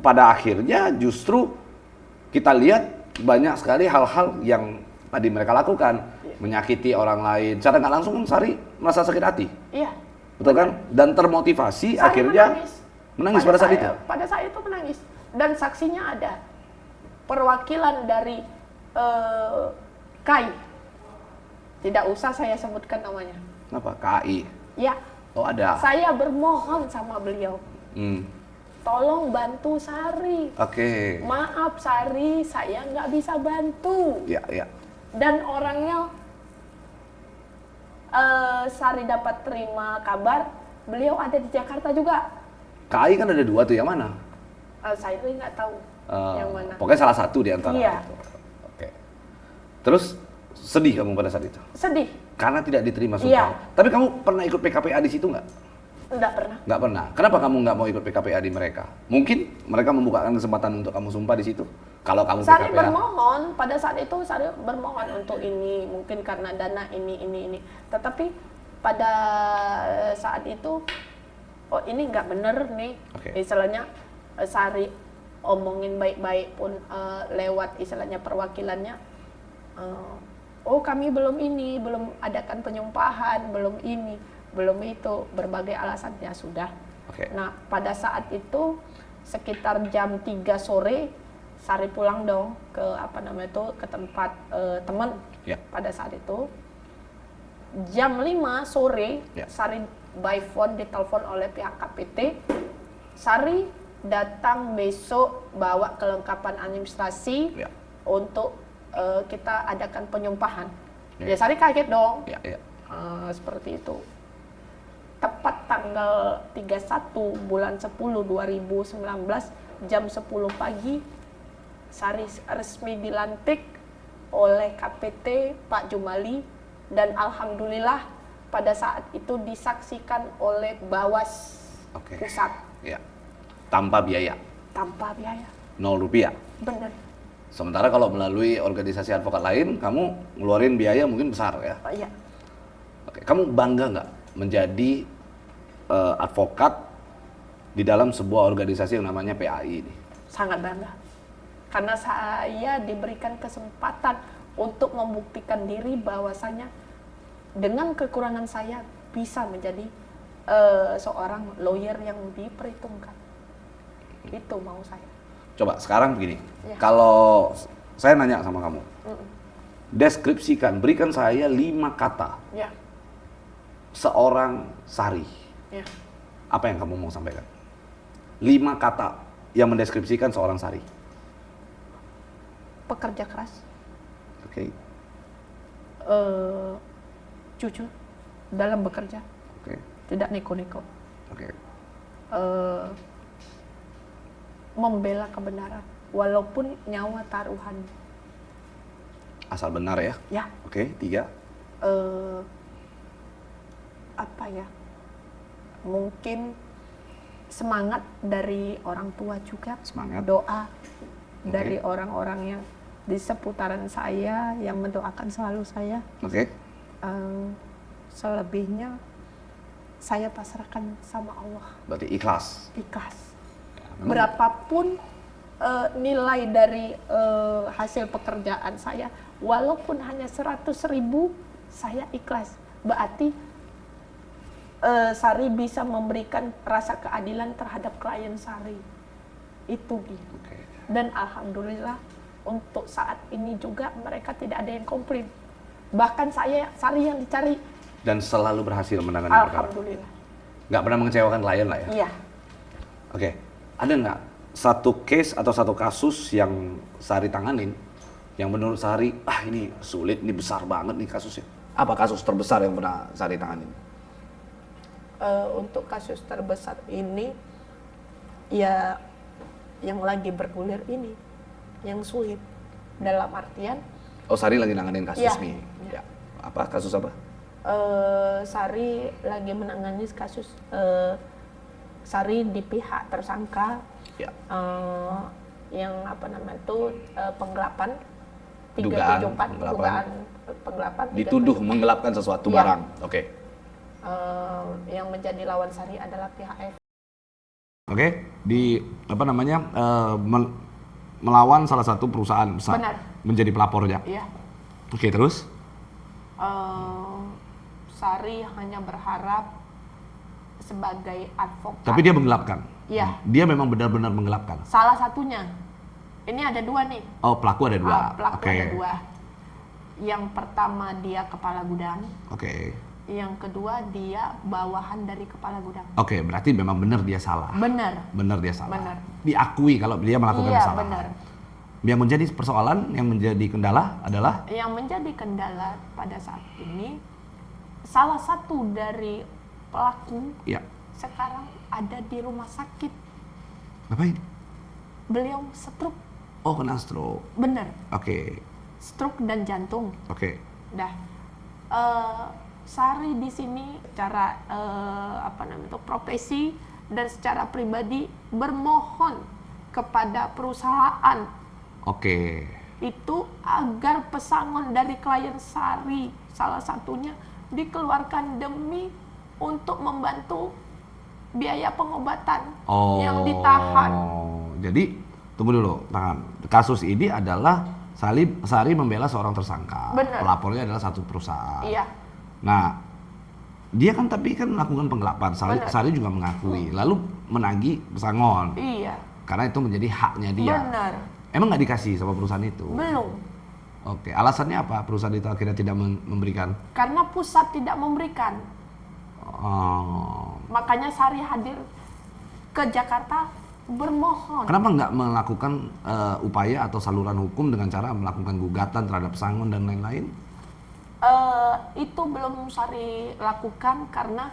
pada akhirnya justru kita lihat banyak sekali hal-hal yang tadi mereka lakukan, menyakiti orang lain. Secara nggak langsung Sari merasa sakit hati. Iya. Betul kan? Dan termotivasi Saya akhirnya menangis pada saat itu. Pada saat itu menangis. Dan saksinya ada. Perwakilan dari KAI. Tidak usah saya sebutkan namanya. Apa? KAI. Ya. Oh ada. Saya bermohon sama beliau. Hmm. Tolong bantu Sari. Oke. Maaf Sari, saya nggak bisa bantu. Ya. Dan orangnya Sari dapat terima kabar beliau ada di Jakarta juga. KAI kan ada dua tuh, yang mana? Saya nggak tahu yang mana. Pokoknya salah satu di antara Iya. itu. Oke. Terus sedih kamu pada saat itu? Sedih, Karena tidak diterima Iya. sumpah. Tapi kamu pernah ikut PKPA di situ nggak? nggak pernah. Nggak pernah. Kenapa kamu nggak mau ikut PKPA di mereka? Mungkin mereka membukakan kesempatan untuk kamu sumpah di situ. Kalau kamu Sari PKPA. bermohon, pada saat itu Sari bermohon untuk ini, mungkin karena dana ini. Tetapi pada saat itu, oh ini nggak bener nih. Oke. Istilahnya Sari omongin baik-baik pun lewat istilahnya perwakilannya. Oh kami belum ini, belum adakan penyumpahan, belum ini, belum itu, berbagai alasannya sudah. Oke. Nah pada saat itu sekitar jam 3 sore Sari pulang dong ke ke tempat teman. Ya. Pada saat itu jam 5 sore Ya. Sari by phone ditelepon oleh pihak KPT. Sari datang besok bawa kelengkapan administrasi Ya. untuk kita adakan penyumpahan. Ya. Ya Sari kaget dong. Ya. Seperti itu. Tepat tanggal 31 bulan 10 2019 jam 10 pagi Sari resmi dilantik oleh KPT Pak Jumali dan alhamdulillah pada saat itu disaksikan oleh Bawas Oke. Pusat Ya. Tanpa biaya, tanpa biaya. 0 rupiah. Benar. Sementara kalau melalui organisasi advokat lain, kamu ngeluarin biaya mungkin besar ya. Iya. Oke. Kamu bangga nggak menjadi advokat di dalam sebuah organisasi yang namanya PAI ini? Sangat bangga. Karena saya diberikan kesempatan untuk membuktikan diri bahwasanya dengan kekurangan saya bisa menjadi seorang lawyer yang diperhitungkan. Itu mau saya. Coba sekarang begini, Ya. kalau saya nanya sama kamu, deskripsikan, berikan saya 5 kata Ya, seorang Sari. ya. Apa yang kamu mau sampaikan? 5 kata yang mendeskripsikan seorang Sari. Pekerja keras, Oke, jujur dalam bekerja, oke, tidak neko-neko. oke. Membela kebenaran walaupun nyawa taruhan. Asal benar ya. Ya, Oke, 3. apa ya? Mungkin semangat dari orang tua juga, Semangat. doa dari orang-orang yang di seputaran saya yang mendoakan selalu saya. Oke. Selebihnya saya pasrahkan sama Allah, Berarti ikhlas. ikhlas. Ya, memang Berapapun nilai dari hasil pekerjaan saya, walaupun hanya 100.000, saya ikhlas. Berarti Sari bisa memberikan rasa keadilan terhadap klien Sari. Itu dia. Oke. Dan alhamdulillah untuk saat ini juga mereka tidak ada yang komplain. Bahkan saya Sari yang dicari. Dan selalu berhasil menangani perkara. Alhamdulillah. Nggak pernah mengecewakan klien lah ya. Iya. Oke. Ada nggak satu case atau satu kasus yang Sari tanganin yang menurut Sari, ini sulit, ini besar banget nih kasusnya? Apa kasus terbesar yang pernah Sari tanganin? Untuk kasus terbesar ini ya yang lagi bergulir ini, yang sulit dalam artian Oh, Sari lagi nanganin kasus Iya. nih. Ya. Apa kasus apa? Sari lagi menangani kasus Sari di pihak tersangka Ya. yang apa namanya itu penggelapan Dugaan 374 penggelapan. dugaan penggelapan Dituduh 374. menggelapkan sesuatu Iya. barang. Oke. Yang menjadi lawan Sari adalah pihak F. Oke. Di apa namanya melawan salah satu perusahaan besar. Benar. Menjadi pelapornya. Iya. Oke, terus? Sari hanya berharap sebagai advokat. Tapi dia menggelapkan. Iya. Dia memang benar-benar menggelapkan. Salah satunya. Ini ada 2 nih. Oh, pelaku ada 2. Pelaku Oke. ada 2. Yang pertama dia kepala gudang. Oke. Yang kedua dia bawahan dari kepala gudang. Oke, berarti memang benar dia salah. Benar. Benar dia salah. Benar. Diakui kalau dia melakukan Iya, kesalahan. benar. Yang menjadi persoalan, yang menjadi kendala adalah Yang menjadi kendala pada saat ini, salah satu dari pelaku ya. sekarang ada di rumah sakit. Ngapain? Beliau stroke. Oh, kena stroke. Benar. Oke. Stroke dan jantung. Oke. Dah. Sari di sini secara profesi dan secara pribadi bermohon kepada perusahaan Oke. itu agar pesangon dari klien Sari salah satunya dikeluarkan demi untuk membantu biaya pengobatan yang ditahan. Jadi tunggu dulu, tahan. Kasus ini adalah Sari membela seorang tersangka. Benar. Pelapornya adalah satu perusahaan. Iya, Nah, dia kan tapi kan melakukan penggelapan. Benar. Sari juga mengakui, lalu menagih pesangon iya, karena itu menjadi haknya dia. benar. Emang nggak dikasih sama perusahaan itu? Belum, Oke, alasannya apa perusahaan itu akhirnya tidak memberikan? karena pusat tidak memberikan. Oh, Makanya Sari hadir ke Jakarta bermohon. kenapa nggak melakukan upaya atau saluran hukum dengan cara melakukan gugatan terhadap pesangon dan lain-lain? Itu belum Sari lakukan karena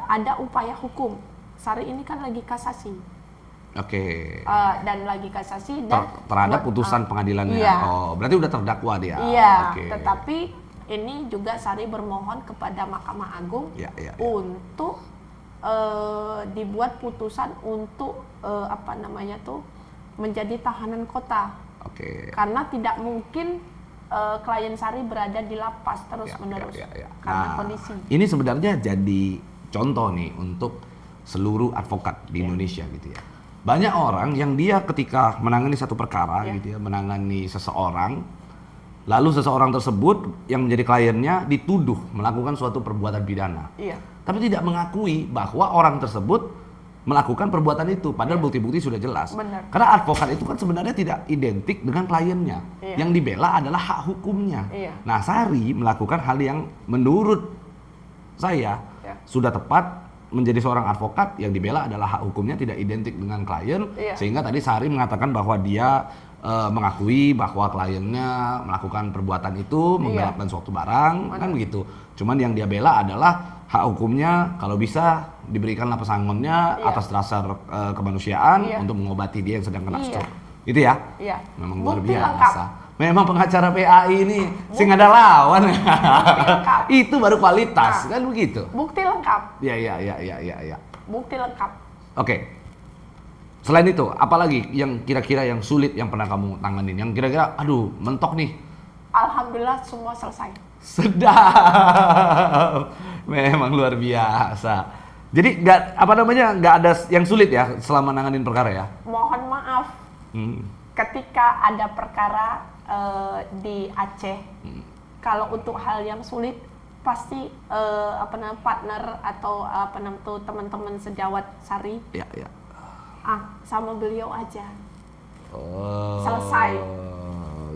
ada upaya hukum. Sari ini kan lagi kasasi. Oke. Dan lagi kasasi dan Terhadap putusan pengadilannya. Iya. Oh, berarti udah terdakwa dia. Iya, Oke. tetapi ini juga Sari bermohon kepada Mahkamah Agung Ya, ya, ya. untuk dibuat putusan untuk menjadi tahanan kota. Oke. Karena tidak mungkin klien Sari berada di lapas terus Ya, menerus ya, ya, ya. karena Nah, kondisi. ini sebenarnya jadi contoh nih untuk seluruh advokat di Indonesia gitu ya. Banyak orang yang dia ketika menangani satu perkara gitu ya, menangani seseorang, lalu seseorang tersebut yang menjadi kliennya dituduh melakukan suatu perbuatan pidana. Iya. Tapi tidak mengakui bahwa orang tersebut melakukan perbuatan itu, padahal bukti-bukti sudah jelas. Benar. Karena advokat itu kan sebenarnya tidak identik dengan kliennya. Iya. Yang dibela adalah hak hukumnya. Iya. Nah, Sari melakukan hal yang menurut saya sudah tepat. Menjadi seorang advokat yang dibela adalah hak hukumnya, tidak identik dengan klien. Iya. Sehingga tadi Sari mengatakan bahwa dia mengakui bahwa kliennya melakukan perbuatan itu, menggelapkan suatu barang, kan begitu. Cuman yang dia bela adalah hak hukumnya, kalau bisa diberikanlah pesangonnya atas dasar kemanusiaan untuk mengobati dia yang sedang kena stroke. Gitu ya? Iya. Memang luar Bukti biasa. lengkap. Memang pengacara PAI ini sing ada lawan. Itu baru kualitas, kan begitu. Bukti lengkap. Iya. Bukti lengkap. Oke. Selain itu, apalagi yang kira-kira yang sulit yang pernah kamu tanganin? Yang kira-kira, aduh, mentok nih. Alhamdulillah semua selesai. Sedap. Memang luar biasa. Jadi nggak ada yang sulit ya selama nanganin perkara ya? Mohon maaf, ketika ada perkara di Aceh, kalau untuk hal yang sulit pasti partner atau teman-teman sejawat Sari, Ya. sama beliau aja. Oh. Selesai.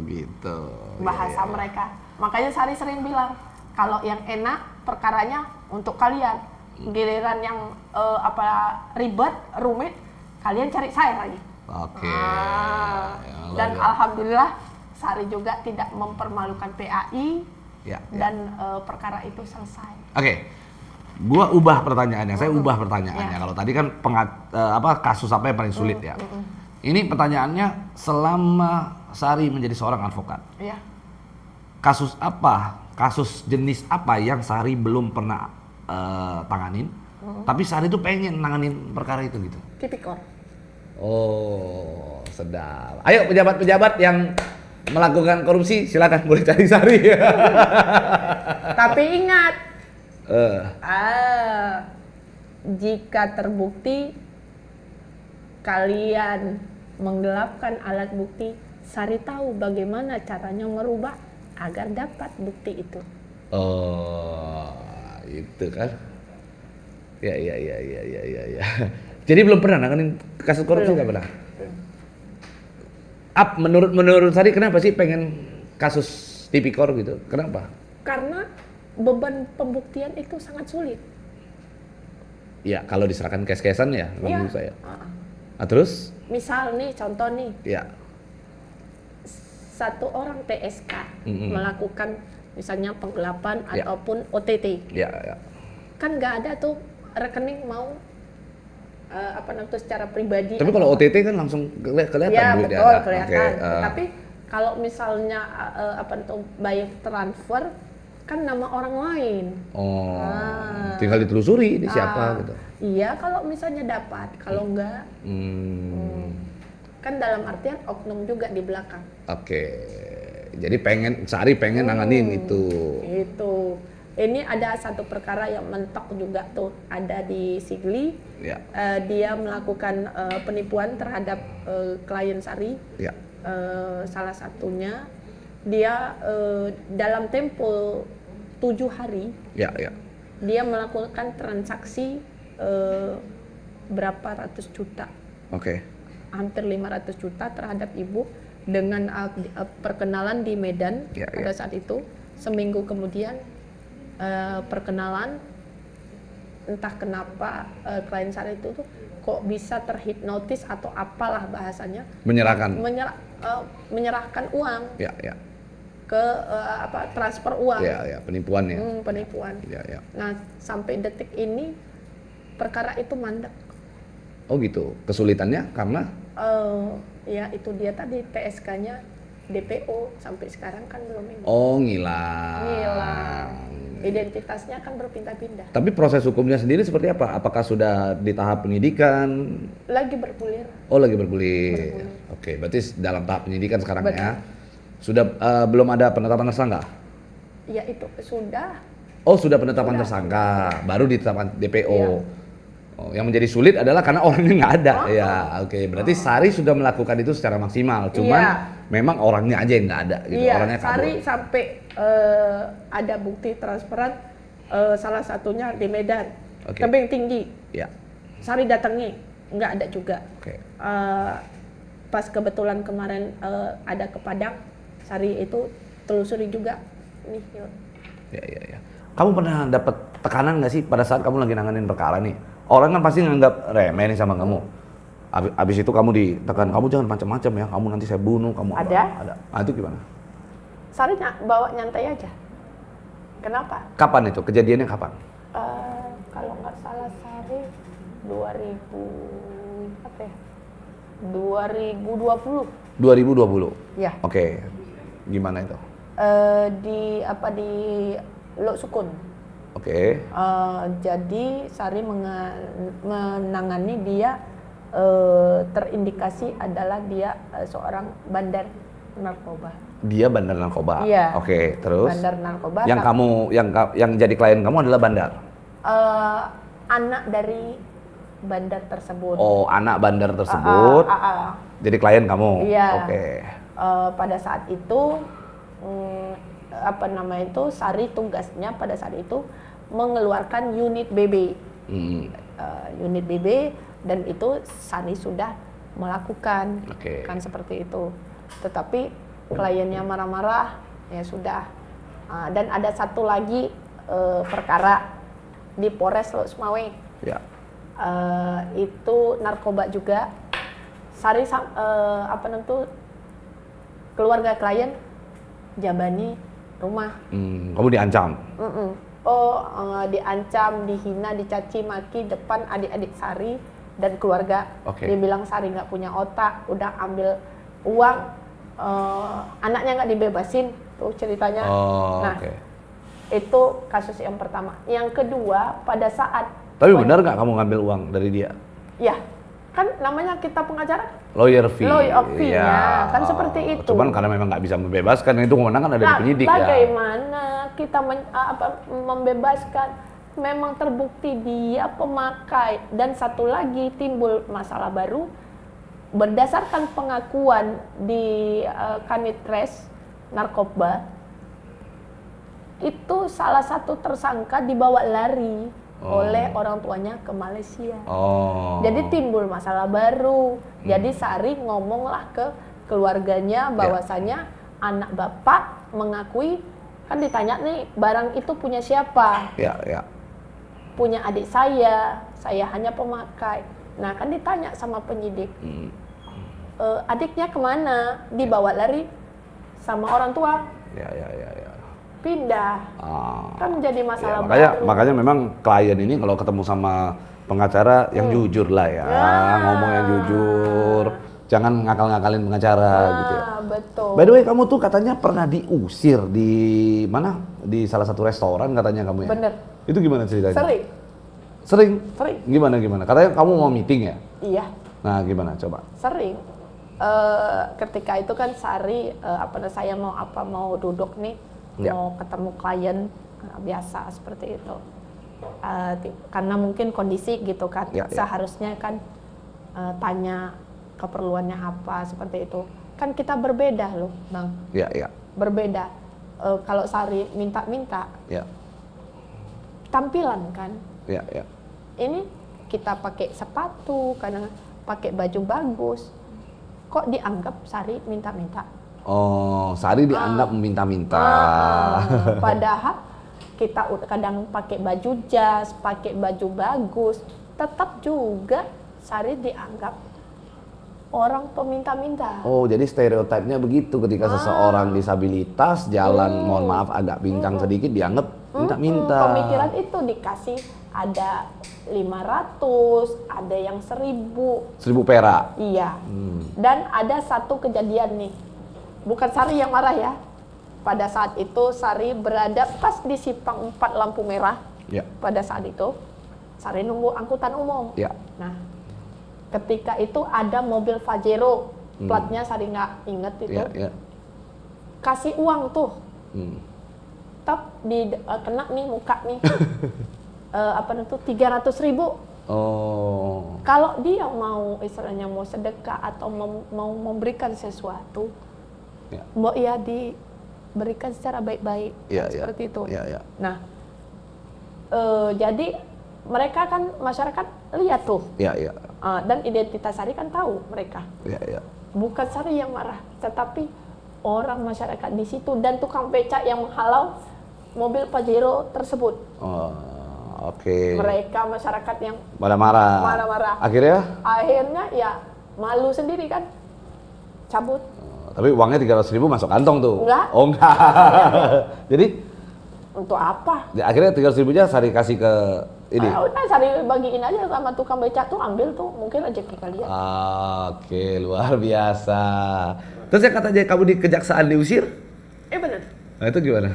Gitu. Bahasa mereka. Makanya Sari sering bilang, kalau yang enak perkaranya untuk kalian, giliran yang ribet, rumit, kalian cari saya lagi. Oke. Dan alhamdulillah Sari juga tidak mempermalukan PAI dan perkara itu selesai. Oke. Gua ubah pertanyaannya. Saya ubah pertanyaannya. Kalau tadi kan kasus apa yang paling sulit ya. Ini pertanyaannya, selama Sari menjadi seorang advokat. Iya. Kasus jenis apa yang Sari belum pernah tanganin, tapi Sari tuh pengen nanganin perkara itu gitu. Tipikor. Oh, sedap. Ayo pejabat-pejabat yang melakukan korupsi silakan boleh cari Sari. Tapi ingat, jika terbukti kalian menggelapkan alat bukti, Sari tahu bagaimana caranya merubah agar dapat bukti itu. Oh, itu kan. Ya. Jadi belum pernah nanganin kasus korupsi, nggak pernah. Menurut Sari kenapa sih pengen kasus tipikor gitu? Kenapa? Karena beban pembuktian itu sangat sulit. Ya, kalau diserahkan kes-kesan ya, menurut saya. Nah, terus? Misal nih, contoh nih. Ya. Satu orang TSK melakukan misalnya penggelapan ataupun OTT. Ya. Kan nggak ada tuh rekening mau secara pribadi. Tapi kalau OTT kan langsung kelihatan ya, duitnya. Betul, kelihatan. Okay, Tapi kalau misalnya by transfer kan nama orang lain. Oh. Tinggal ditelusuri ini siapa gitu. Iya, kalau misalnya dapat, kalau enggak kan dalam artian oknum juga di belakang. Oke. Jadi Sari pengen nanganin itu. Itu. Ini ada satu perkara yang mentok juga tuh, ada di Sigli. Ya. Dia melakukan penipuan terhadap klien Sari. Ya. Salah satunya dia dalam tempo 7 hari. Ya. Dia melakukan transaksi berapa ratus juta. Oke. Hampir 500 juta terhadap ibu dengan perkenalan di Medan pada saat itu. Seminggu kemudian perkenalan, entah kenapa klien Sari itu tuh kok bisa terhipnotis atau apalah bahasanya, menyerahkan uang ke transfer uang, penipuan ya. Penipuan. Ya. Nah, sampai detik ini perkara itu mandek. Oh gitu. Kesulitannya karena? Ya itu dia tadi, TSK-nya DPO sampai sekarang kan belum ini. Oh, ngilang. Identitasnya kan berpindah-pindah. Tapi proses hukumnya sendiri seperti apa? Apakah sudah di tahap penyidikan? Lagi bergulir. Oh, lagi bergulir. Oke, berarti dalam tahap penyidikan sekarang. Betul. Ya. Sudah belum ada penetapan tersangka? Ya itu sudah. Oh, sudah penetapan tersangka, baru ditetapkan DPO. Oh, yang menjadi sulit adalah karena orangnya nggak ada. Ya, oke. Berarti Sari sudah melakukan itu secara maksimal. Cuman Iya. memang orangnya aja yang nggak ada gitu. Iya, Orangnya kabur. Sari sampai ada bukti transferan salah satunya di Medan, Oke. tebing tinggi. Ya. Sari datangi, nggak ada juga. Oke. Pas kebetulan kemarin ada ke Padang, Sari itu telusuri juga. Nih, yuk. Ya. Kamu pernah dapat tekanan nggak sih pada saat kamu lagi nanganin perkara nih? Orang kan pasti nganggap remeh nih sama kamu. Abis itu kamu ditekan, kamu jangan macam-macam ya, kamu nanti saya bunuh, kamu apa? Ada. Nah, itu gimana? Sari bawa nyantai aja. Kenapa? Kapan itu? Kejadiannya kapan? Kalau nggak salah Sari 2000 apa ya? 2020. 2020? Ya. Oke. Gimana itu? Di Lok Sukun. Oke. Jadi Sari menangani dia terindikasi adalah dia seorang bandar narkoba. Dia bandar narkoba. Iya. Oke, terus? Bandar narkoba. Yang kamu yang jadi klien kamu adalah bandar. Anak dari bandar tersebut. Oh, anak bandar tersebut. Jadi klien kamu. Iya. Oke. Pada saat itu Sari tugasnya pada saat itu mengeluarkan unit BB. Unit BB, dan itu Sari sudah melakukan. Oke. Kan seperti itu. Tetapi kliennya marah-marah, ya sudah. Dan ada satu lagi perkara di Polres Lok Sumawe. Ya. Itu narkoba juga. Sari keluarga klien jabani rumah. Kamu diancam. Diancam, dihina, dicaci maki depan adik-adik Sari dan keluarga. Oke. Dia bilang Sari nggak punya otak, udah ambil uang, anaknya nggak dibebasin, tuh ceritanya. Nah, Oke. itu kasus yang pertama. Yang kedua, pada saat Tapi benar nggak kamu ngambil uang dari dia? ya, kan namanya kita pengacara, Lawyer fee. lawyer fee-nya, Iya. kan seperti itu. Cuman karena memang nggak bisa membebaskan, itu kewenangan ada di penyidik ya. Bagaimana kita membebaskan? Memang terbukti dia pemakai. Dan satu lagi timbul masalah baru berdasarkan pengakuan di Kanitres Narkoba. Itu salah satu tersangka dibawa lari oleh orang tuanya ke Malaysia. Jadi timbul masalah baru. Jadi Sari ngomonglah ke keluarganya bahwasanya anak bapak mengakui, kan ditanya nih barang itu punya siapa? Ya. Punya adik saya hanya pemakai. Nah kan ditanya sama penyidik, adiknya kemana? Dibawa lari sama orang tua. Ya. Pindah. Kan jadi masalah baru. Makanya memang klien ini kalau ketemu sama pengacara yang jujur lah ya, ngomong yang jujur, jangan ngakal-ngakalin pengacara gitu ya. Betul. By the way, kamu tuh katanya pernah diusir di mana? Di salah satu restoran katanya kamu ya? Bener. Itu gimana ceritanya? Sering. Sering? Gimana? Katanya kamu mau meeting ya? Iya. Nah, gimana? Coba. Sering. Ketika itu kan Sari, saya mau duduk nih, mau ketemu klien, biasa seperti itu. Karena mungkin kondisi gitu kan, seharusnya kan tanya keperluannya apa seperti itu. Kan kita berbeda loh, Bang. Iya. Berbeda. Kalau Sari minta-minta, tampilan kan. Iya. Ini kita pakai sepatu, kadang pakai baju bagus. Kok dianggap Sari minta-minta? Oh, Sari dianggap meminta-minta. Padahal kita kadang pakai baju jas, pakai baju bagus, tetap juga Sari dianggap orang peminta-minta. Oh, jadi stereotipnya begitu ketika seseorang disabilitas jalan, mohon maaf agak pincang sedikit dianggap minta-minta. Pemikiran itu dikasih ada 500, ada yang 1000. 1000 perak. Iya. Dan ada satu kejadian nih. Bukan Sari yang marah ya. Pada saat itu Sari berada pas di simpang 4 lampu merah. Ya. Pada saat itu Sari nunggu angkutan umum. Ya. Nah, ketika itu ada mobil Pajero, platnya Sari nggak inget itu. Ya. Kasih uang tuh. Tap kena nih muka nih. 300.000. Oh. Kalau dia mau istilahnya mau sedekah atau mau memberikan sesuatu, Ya. mau ya diberikan secara baik-baik, Ya, kan, ya. seperti itu. Ya, ya. Nah, jadi mereka kan masyarakat lihat tuh, Ya, ya. dan identitas Sari kan tahu mereka. Ya, ya. Bukan Sari yang marah, tetapi orang masyarakat di situ dan tukang becak yang menghalau mobil Pajero tersebut. Oh, oke. Mereka masyarakat yang Marah-marah. Marah-marah. Akhirnya ya malu sendiri kan, cabut. tapi uangnya 300.000 masuk kantong tuh. Enggak. Oh, enggak. Jadi Untuk apa? ya, akhirnya 300.000-nya Sari kasih ke ini. Udah Sari bagiin aja sama tukang becak tuh, ambil tuh, mungkin rezeki kalian. Oke, luar biasa. Terus yang katanya kamu di kejaksaan diusir? Bener. Nah, itu gimana?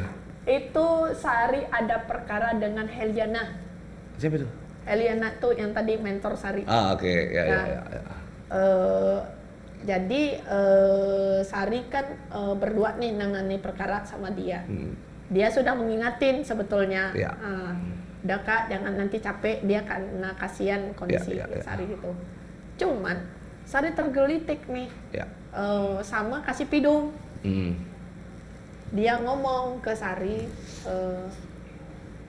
Itu Sari ada perkara dengan Heliana. Siapa itu? Heliana tuh yang tadi mentor Sari. Oke. Ya, ya, Nah, ya, ya. Jadi Sari kan berdua nih nangani perkara sama dia. Dia sudah mengingatin sebetulnya. Ya. Udah Kak, jangan nanti capek, dia karena kasihan kondisi Ya, ya, ya. Sari gitu. Cuman Sari tergelitik nih Ya. sama Kasih Pidung. Hmm. Dia ngomong ke Sari,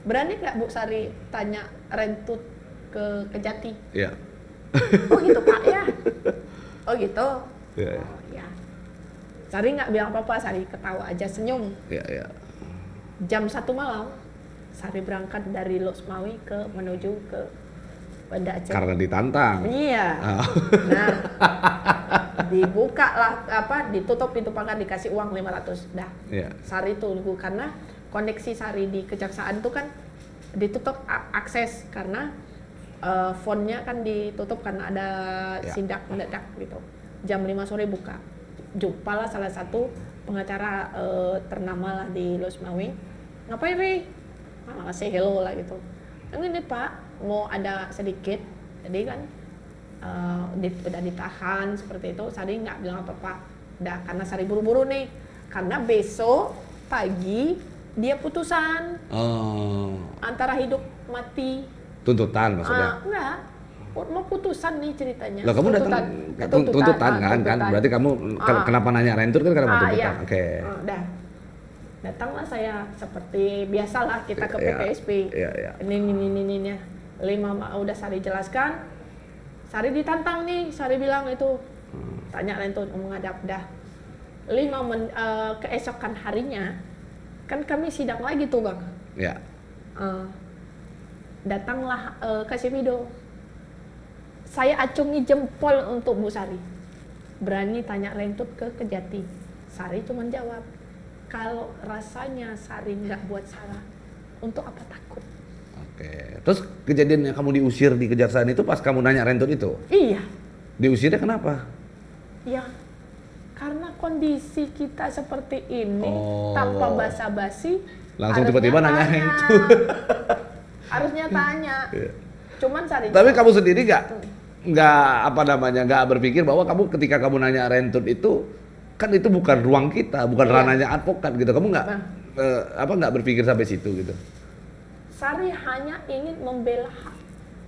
berani nggak Bu Sari tanya rentut ke Kejati? Ya. Oh gitu Pak ya? Oh gitu? Ya, ya. Oh ya. Sari nggak bilang apa-apa, Sari ketawa aja, senyum. Ya, ya. Jam 1 malam, Sari berangkat dari Losmawi menuju ke Banda Aceh. Karena ditantang. Iya. Oh. Nah, dibuka lah ditutup pintu pagar, dikasih uang 500. Dah. Ya. Sari tunggu karena koneksi Sari di kejaksaan tuh kan ditutup akses karena phone-nya kan ditutup karena ada Ya. sidak mendadak gitu. Jam 5 sore buka. Jumpalah salah satu pengacara ternama lah di Losmawi. Ngapain Ri? Say hello lah gitu. Ini Pak, mau ada sedikit. Jadi kan udah ditahan seperti itu. Sari nggak bilang apa-apa. Udah, karena Sari buru-buru nih. Karena besok pagi dia putusan Oh. antara hidup mati. Tuntutan maksudnya. Enggak. Mau putusan nih ceritanya. Lah kamu datang tuntutan kan? Berarti kamu kenapa nanya rentut kan karena tuntutan. Iya. Oke. Udah. Datanglah saya seperti biasalah kita ke Iya, PPSP. iya. Ini. 5 udah Sari jelaskan. Sari ditantang nih, Sari bilang itu. Tanya rentut menghadap dah. 5 keesokan harinya kan kami sidang lagi tuh Bang. Ya. Datanglah Kasih Pidung. Saya acungi jempol untuk Bu Sari. Berani tanya rentut ke Kejati. Sari cuma jawab, kalau rasanya Sari nggak buat salah, untuk apa takut? Oke. Terus kejadian yang kamu diusir di kejaksaan itu pas kamu nanya rentut itu? Iya. Diusirnya kenapa? Ya, karena kondisi kita seperti ini, Oh. tanpa basa-basi, Langsung harusnya tiba-tiba nanya tanya. rentut. Harusnya tanya. Iya. Cuman Sari. Tapi kamu sendiri nggak berpikir bahwa kamu ketika kamu nanya rentut itu kan itu bukan ruang kita, bukan Iya. ranahnya advokat gitu. Kamu nggak berpikir sampai situ gitu? Sari hanya ingin membela hak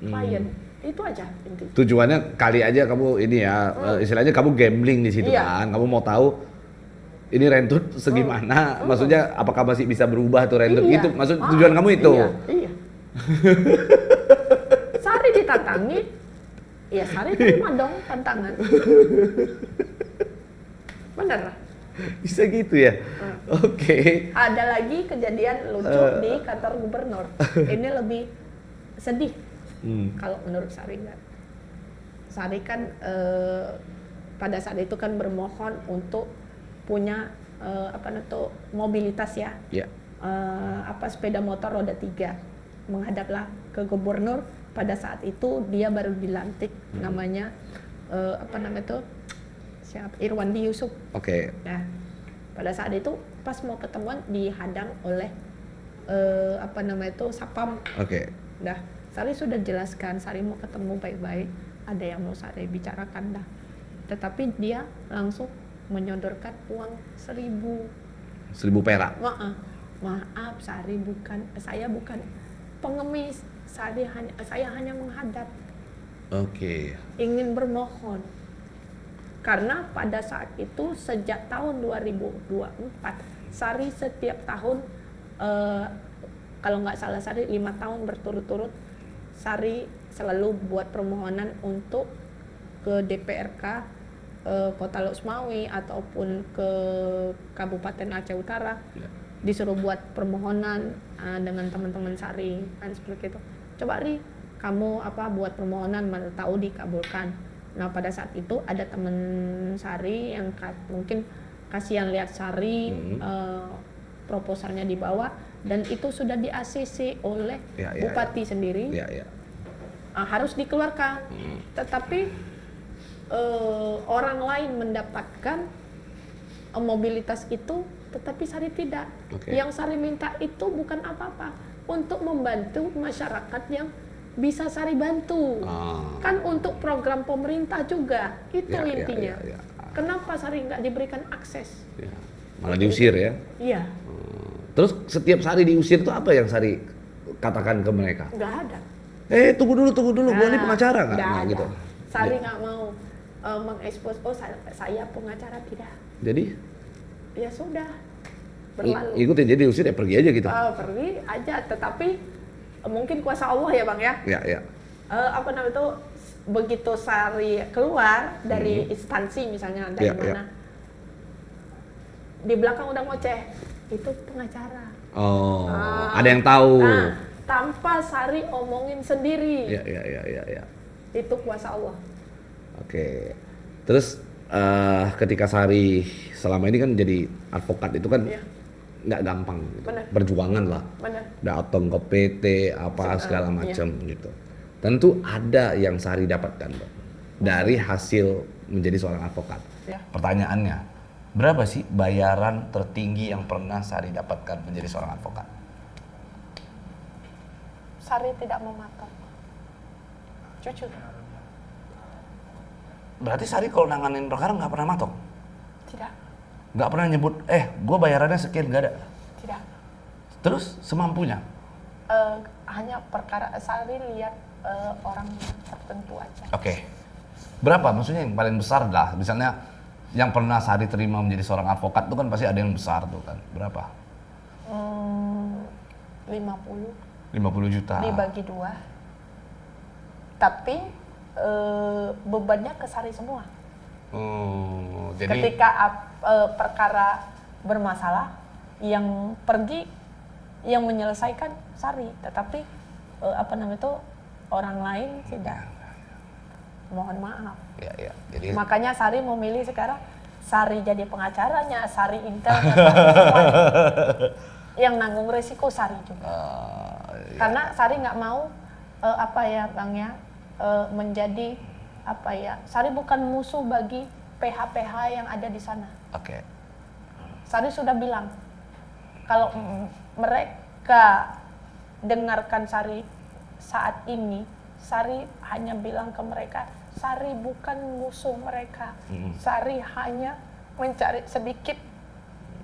klien. Itu aja intinya. Tujuannya kali aja kamu ini ya, istilahnya kamu gambling di situ Iya. kan. Kamu mau tahu ini rentut segimana, maksudnya apakah masih bisa berubah tuh rentut Iya. gitu. Maksud tujuan kamu itu. Iya. Sari ditantangi, ya Sari terima dong tantangan. Bener. Bisa gitu ya? Oke. Ada lagi kejadian lucu di kantor gubernur. Ini lebih sedih kalau menurut Sari kan. Sari kan pada saat itu kan bermohon untuk punya mobilitas ya. Ya. Sepeda motor roda 3. Menghadaplah ke gubernur. Pada saat itu dia baru dilantik, namanya Irwandi Yusuf. Oke. Nah, pada saat itu pas mau ketemuan dihadang oleh Sapam. Oke. Dah, Sari sudah jelaskan, Sari mau ketemu baik-baik, ada yang mau Sari bicarakan dah. Tetapi dia langsung menyodorkan uang 1.000 perak. Maaf, saya bukan pengemis. Saya hanya menghadap. Oke. ingin bermohon. Karena pada saat itu sejak tahun 2024, Sari setiap tahun, kalau nggak salah Sari 5 tahun berturut-turut, Sari selalu buat permohonan untuk ke DPRK Kota Losmawi ataupun ke Kabupaten Aceh Utara, disuruh buat permohonan dengan teman-teman Sari kan seperti itu. Coba Ri, kamu buat permohonan, mana tahu dikabulkan. Nah pada saat itu ada teman Sari yang mungkin kasihan lihat Sari proposalnya dibawa dan itu sudah di ACC oleh Bupati sendiri, harus dikeluarkan. Tetapi orang lain mendapatkan mobilitas itu, tetapi Sari tidak. Yang Sari minta itu bukan apa-apa, untuk membantu masyarakat yang bisa Sari bantu. Kan untuk program pemerintah juga, itu intinya. Kenapa Sari nggak diberikan akses? Malah diusir ya? Iya. Terus setiap Sari diusir itu apa yang Sari katakan ke mereka? Nggak ada. Tunggu dulu, gua ini pengacara nggak? Nggak ada. Gitu. Sari nggak mau mengekspos, saya pengacara, tidak. Jadi? Ya sudah, berlalu. Ikutin, jadi diusir pergi aja gitu? Pergi aja, tetapi mungkin kuasa Allah ya Bang ya. Iya. Itu begitu Sari keluar dari instansi misalnya dari mana, di belakang udah ngoceh, itu pengacara. Ada yang tahu. Tanpa Sari omongin sendiri. Iya. Itu kuasa Allah. Oke. Terus ketika Sari selama ini kan jadi advokat itu kan nggak gampang gitu. Perjuangan lah. Benar. Datang ke PT segala macam gitu. Tentu ada yang Sari dapatkan, Bang, dari hasil menjadi seorang advokat. Pertanyaannya, berapa sih bayaran tertinggi yang pernah Sari dapatkan menjadi seorang advokat? Sari tidak mematok. Jujur. Berarti Sari kalau nanganin perkara nggak pernah matok? Tidak. Nggak pernah nyebut, gue bayarannya sekian, nggak ada? Tidak. Terus semampunya? Hanya perkara Sari lihat orang tertentu aja. Oke. Berapa? Maksudnya yang paling besar lah. Misalnya yang pernah Sari terima menjadi seorang advokat itu kan pasti ada yang besar tuh kan. Berapa? 50 juta. dibagi 2. Tapi bebannya ke Sari semua. Jadi Ketika perkara bermasalah, yang pergi, yang menyelesaikan Sari, tetapi orang lain tidak. Mohon maaf. Ya. Jadi Makanya Sari memilih sekarang Sari jadi pengacaranya, Sari intelnya, semuanya. Yang nanggung resiko Sari juga. Karena Sari nggak mau Bang ya, menjadi Sari bukan musuh bagi PH-PH yang ada di sana. Oke. Sari sudah bilang kalau mereka dengarkan Sari saat ini, Sari hanya bilang ke mereka, Sari bukan musuh mereka. Sari hanya mencari sedikit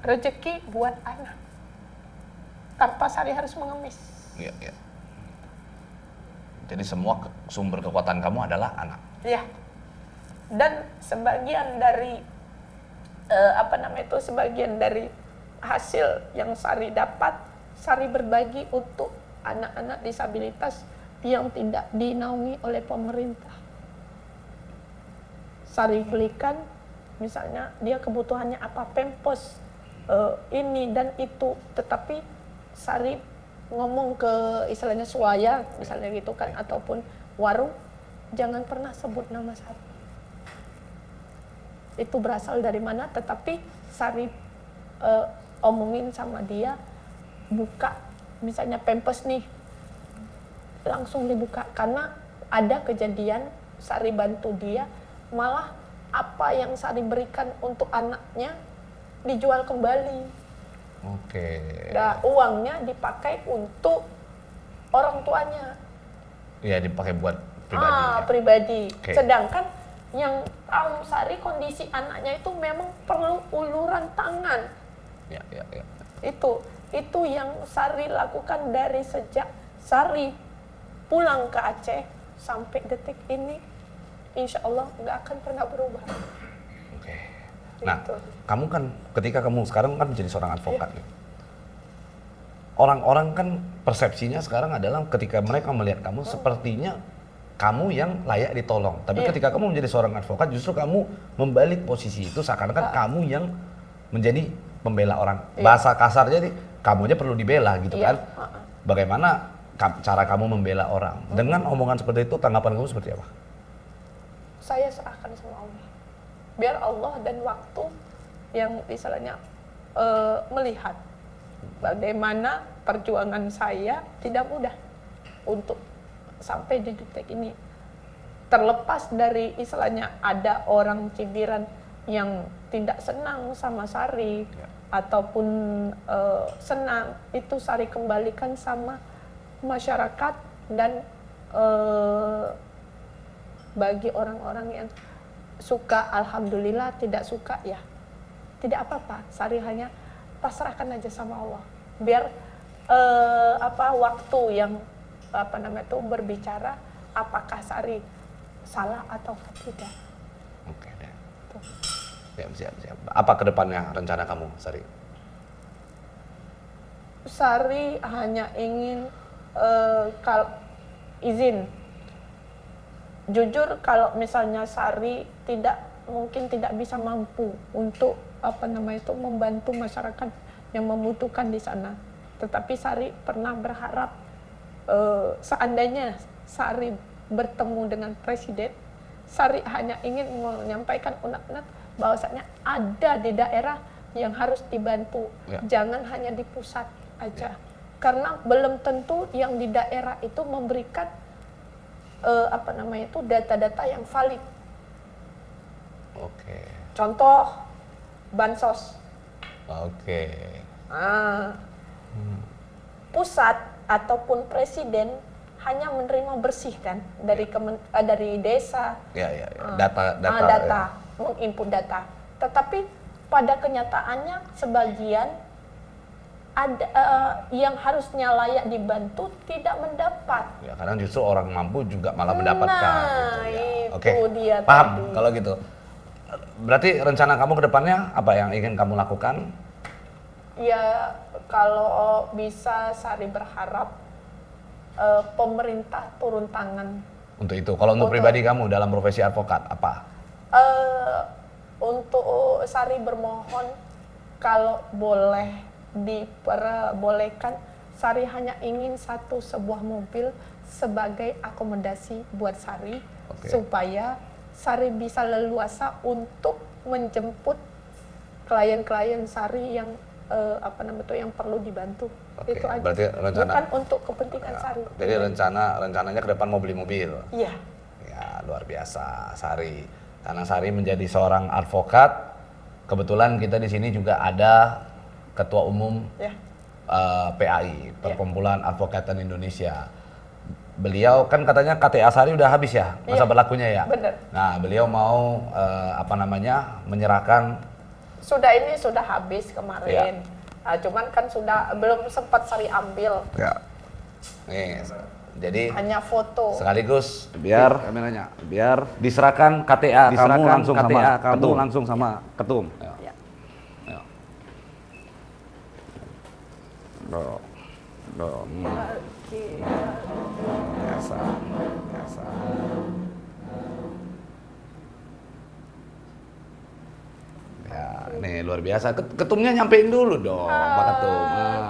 rezeki buat anak. Tanpa Sari harus mengemis. Iya. Jadi semua sumber kekuatan kamu adalah anak. Iya. Dan sebagian dari sebagian dari hasil yang Sari dapat, Sari berbagi untuk anak-anak disabilitas yang tidak dinaungi oleh pemerintah. Sari belikan, misalnya dia kebutuhannya apa, pampers, ini dan itu, tetapi Sari ngomong ke istilahnya swaya misalnya gitu kan, ataupun warung, jangan pernah sebut nama Sari. Itu berasal dari mana, tetapi Sari omongin sama dia, buka misalnya pampers nih, langsung dibuka. Karena ada kejadian Sari bantu dia, malah apa yang Sari berikan untuk anaknya dijual kembali. Oke. Dan uangnya dipakai untuk orang tuanya. Iya, dipakai buat pribadi. Pribadi. Okay. Sedangkan yang tahu Sari kondisi anaknya itu memang perlu uluran tangan. Ya. Itu yang Sari lakukan dari sejak Sari pulang ke Aceh sampai detik ini insya Allah nggak akan pernah berubah. Oke. Nah, Gitu. kamu kan ketika kamu sekarang kan menjadi seorang advokat nih. Orang-orang kan persepsinya sekarang adalah ketika mereka melihat kamu sepertinya kamu yang layak ditolong. Tapi Iya. ketika kamu menjadi seorang advokat justru kamu membalik posisi itu seakan-akan kamu yang menjadi pembela orang. Iya. Bahasa kasarnya nih, kamunya perlu dibela gitu Iya. kan. Bagaimana cara kamu membela orang? Dengan omongan seperti itu tanggapan kamu seperti apa? Saya serahkan sama Allah. Biar Allah dan waktu yang istilahnya melihat bagaimana perjuangan saya tidak mudah untuk sampai di detik ini. Terlepas dari istilahnya ada orang cibiran yang tidak senang sama Sari ataupun senang, itu Sari kembalikan sama masyarakat dan bagi orang-orang yang suka alhamdulillah, tidak suka ya tidak apa-apa. Sari hanya pasrahkan aja sama Allah. Biar waktu yang berbicara apakah Sari salah atau tidak. Oke deh. Siap. Apa kedepannya rencana kamu, Sari? Sari hanya ingin izin. Jujur kalau misalnya Sari mungkin tidak bisa mampu untuk membantu masyarakat yang membutuhkan di sana. Tetapi Sari pernah berharap seandainya Sari bertemu dengan Presiden, Sari hanya ingin menyampaikan unek-unek bahwasanya ada di daerah yang harus dibantu, jangan hanya di pusat aja. Karena belum tentu yang di daerah itu memberikan data-data yang valid. Oke. Contoh bansos. Oke. Pusat ataupun presiden hanya menerima bersih kan dari desa. Data, menginput data. Tetapi pada kenyataannya sebagian ada yang harusnya layak dibantu tidak mendapat. Ya, karena justru orang mampu juga malah mendapatkan. Nah, gitu, ya. itu dia Paham tadi. kalau gitu. Berarti rencana kamu ke depannya apa yang ingin kamu lakukan? Ya, kalau bisa Sari berharap pemerintah turun tangan. Untuk itu, kalau untuk pribadi kamu dalam profesi advokat apa? Untuk Sari bermohon kalau boleh diperbolehkan, Sari hanya ingin sebuah mobil sebagai akomodasi buat Sari, supaya Sari bisa leluasa untuk menjemput klien-klien Sari yang yang perlu dibantu. Itu aja. Berarti rencana, bukan untuk kepentingan Sari. Jadi rencananya ke depan mau beli mobil. Iya. Ya, luar biasa Sari. Karena Sari menjadi seorang advokat, kebetulan kita di sini juga ada Ketua Umum PAI, Perkumpulan Advokatan Indonesia. Beliau kan katanya KTA Sari udah habis ya masa berlakunya ya. Bener. Nah, beliau mau menyerahkan. Sudah habis kemarin. Cuman kan belum sempat Sari ambil. Ya. Nih, jadi hanya foto. sekaligus biar diserahkan KTA kamu langsung sama ketum. langsung sama ketum. Biasa. Ya, nih luar biasa. Ketumnya nyampein dulu dong, Pak Ketum.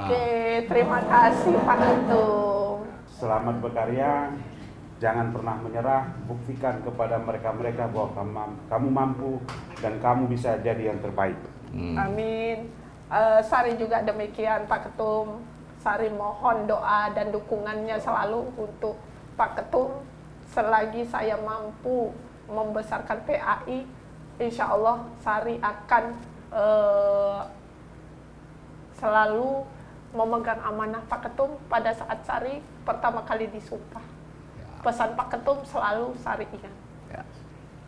Oke, terima kasih Pak Ketum. Selamat berkarya, jangan pernah menyerah, buktikan kepada mereka-mereka bahwa kamu mampu dan kamu bisa jadi yang terbaik. Amin. Sari juga demikian Pak Ketum. Sari mohon doa dan dukungannya selalu untuk Pak Ketum. Selagi saya mampu membesarkan PAI, insya Allah Sari akan selalu memegang amanah Pak Ketum pada saat Sari pertama kali disumpah. Pesan Pak Ketum selalu Sari ingat. Ya.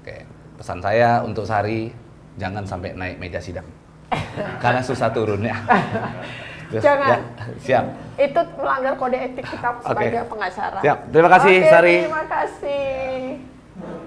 Oke, pesan saya untuk Sari, jangan sampai naik meja sidang. Karena susah turunnya. Jangan. Ya, siap. Itu melanggar kode etik kita sebagai pengacara. Siap. Terima kasih, Oke, Sari. Terima kasih.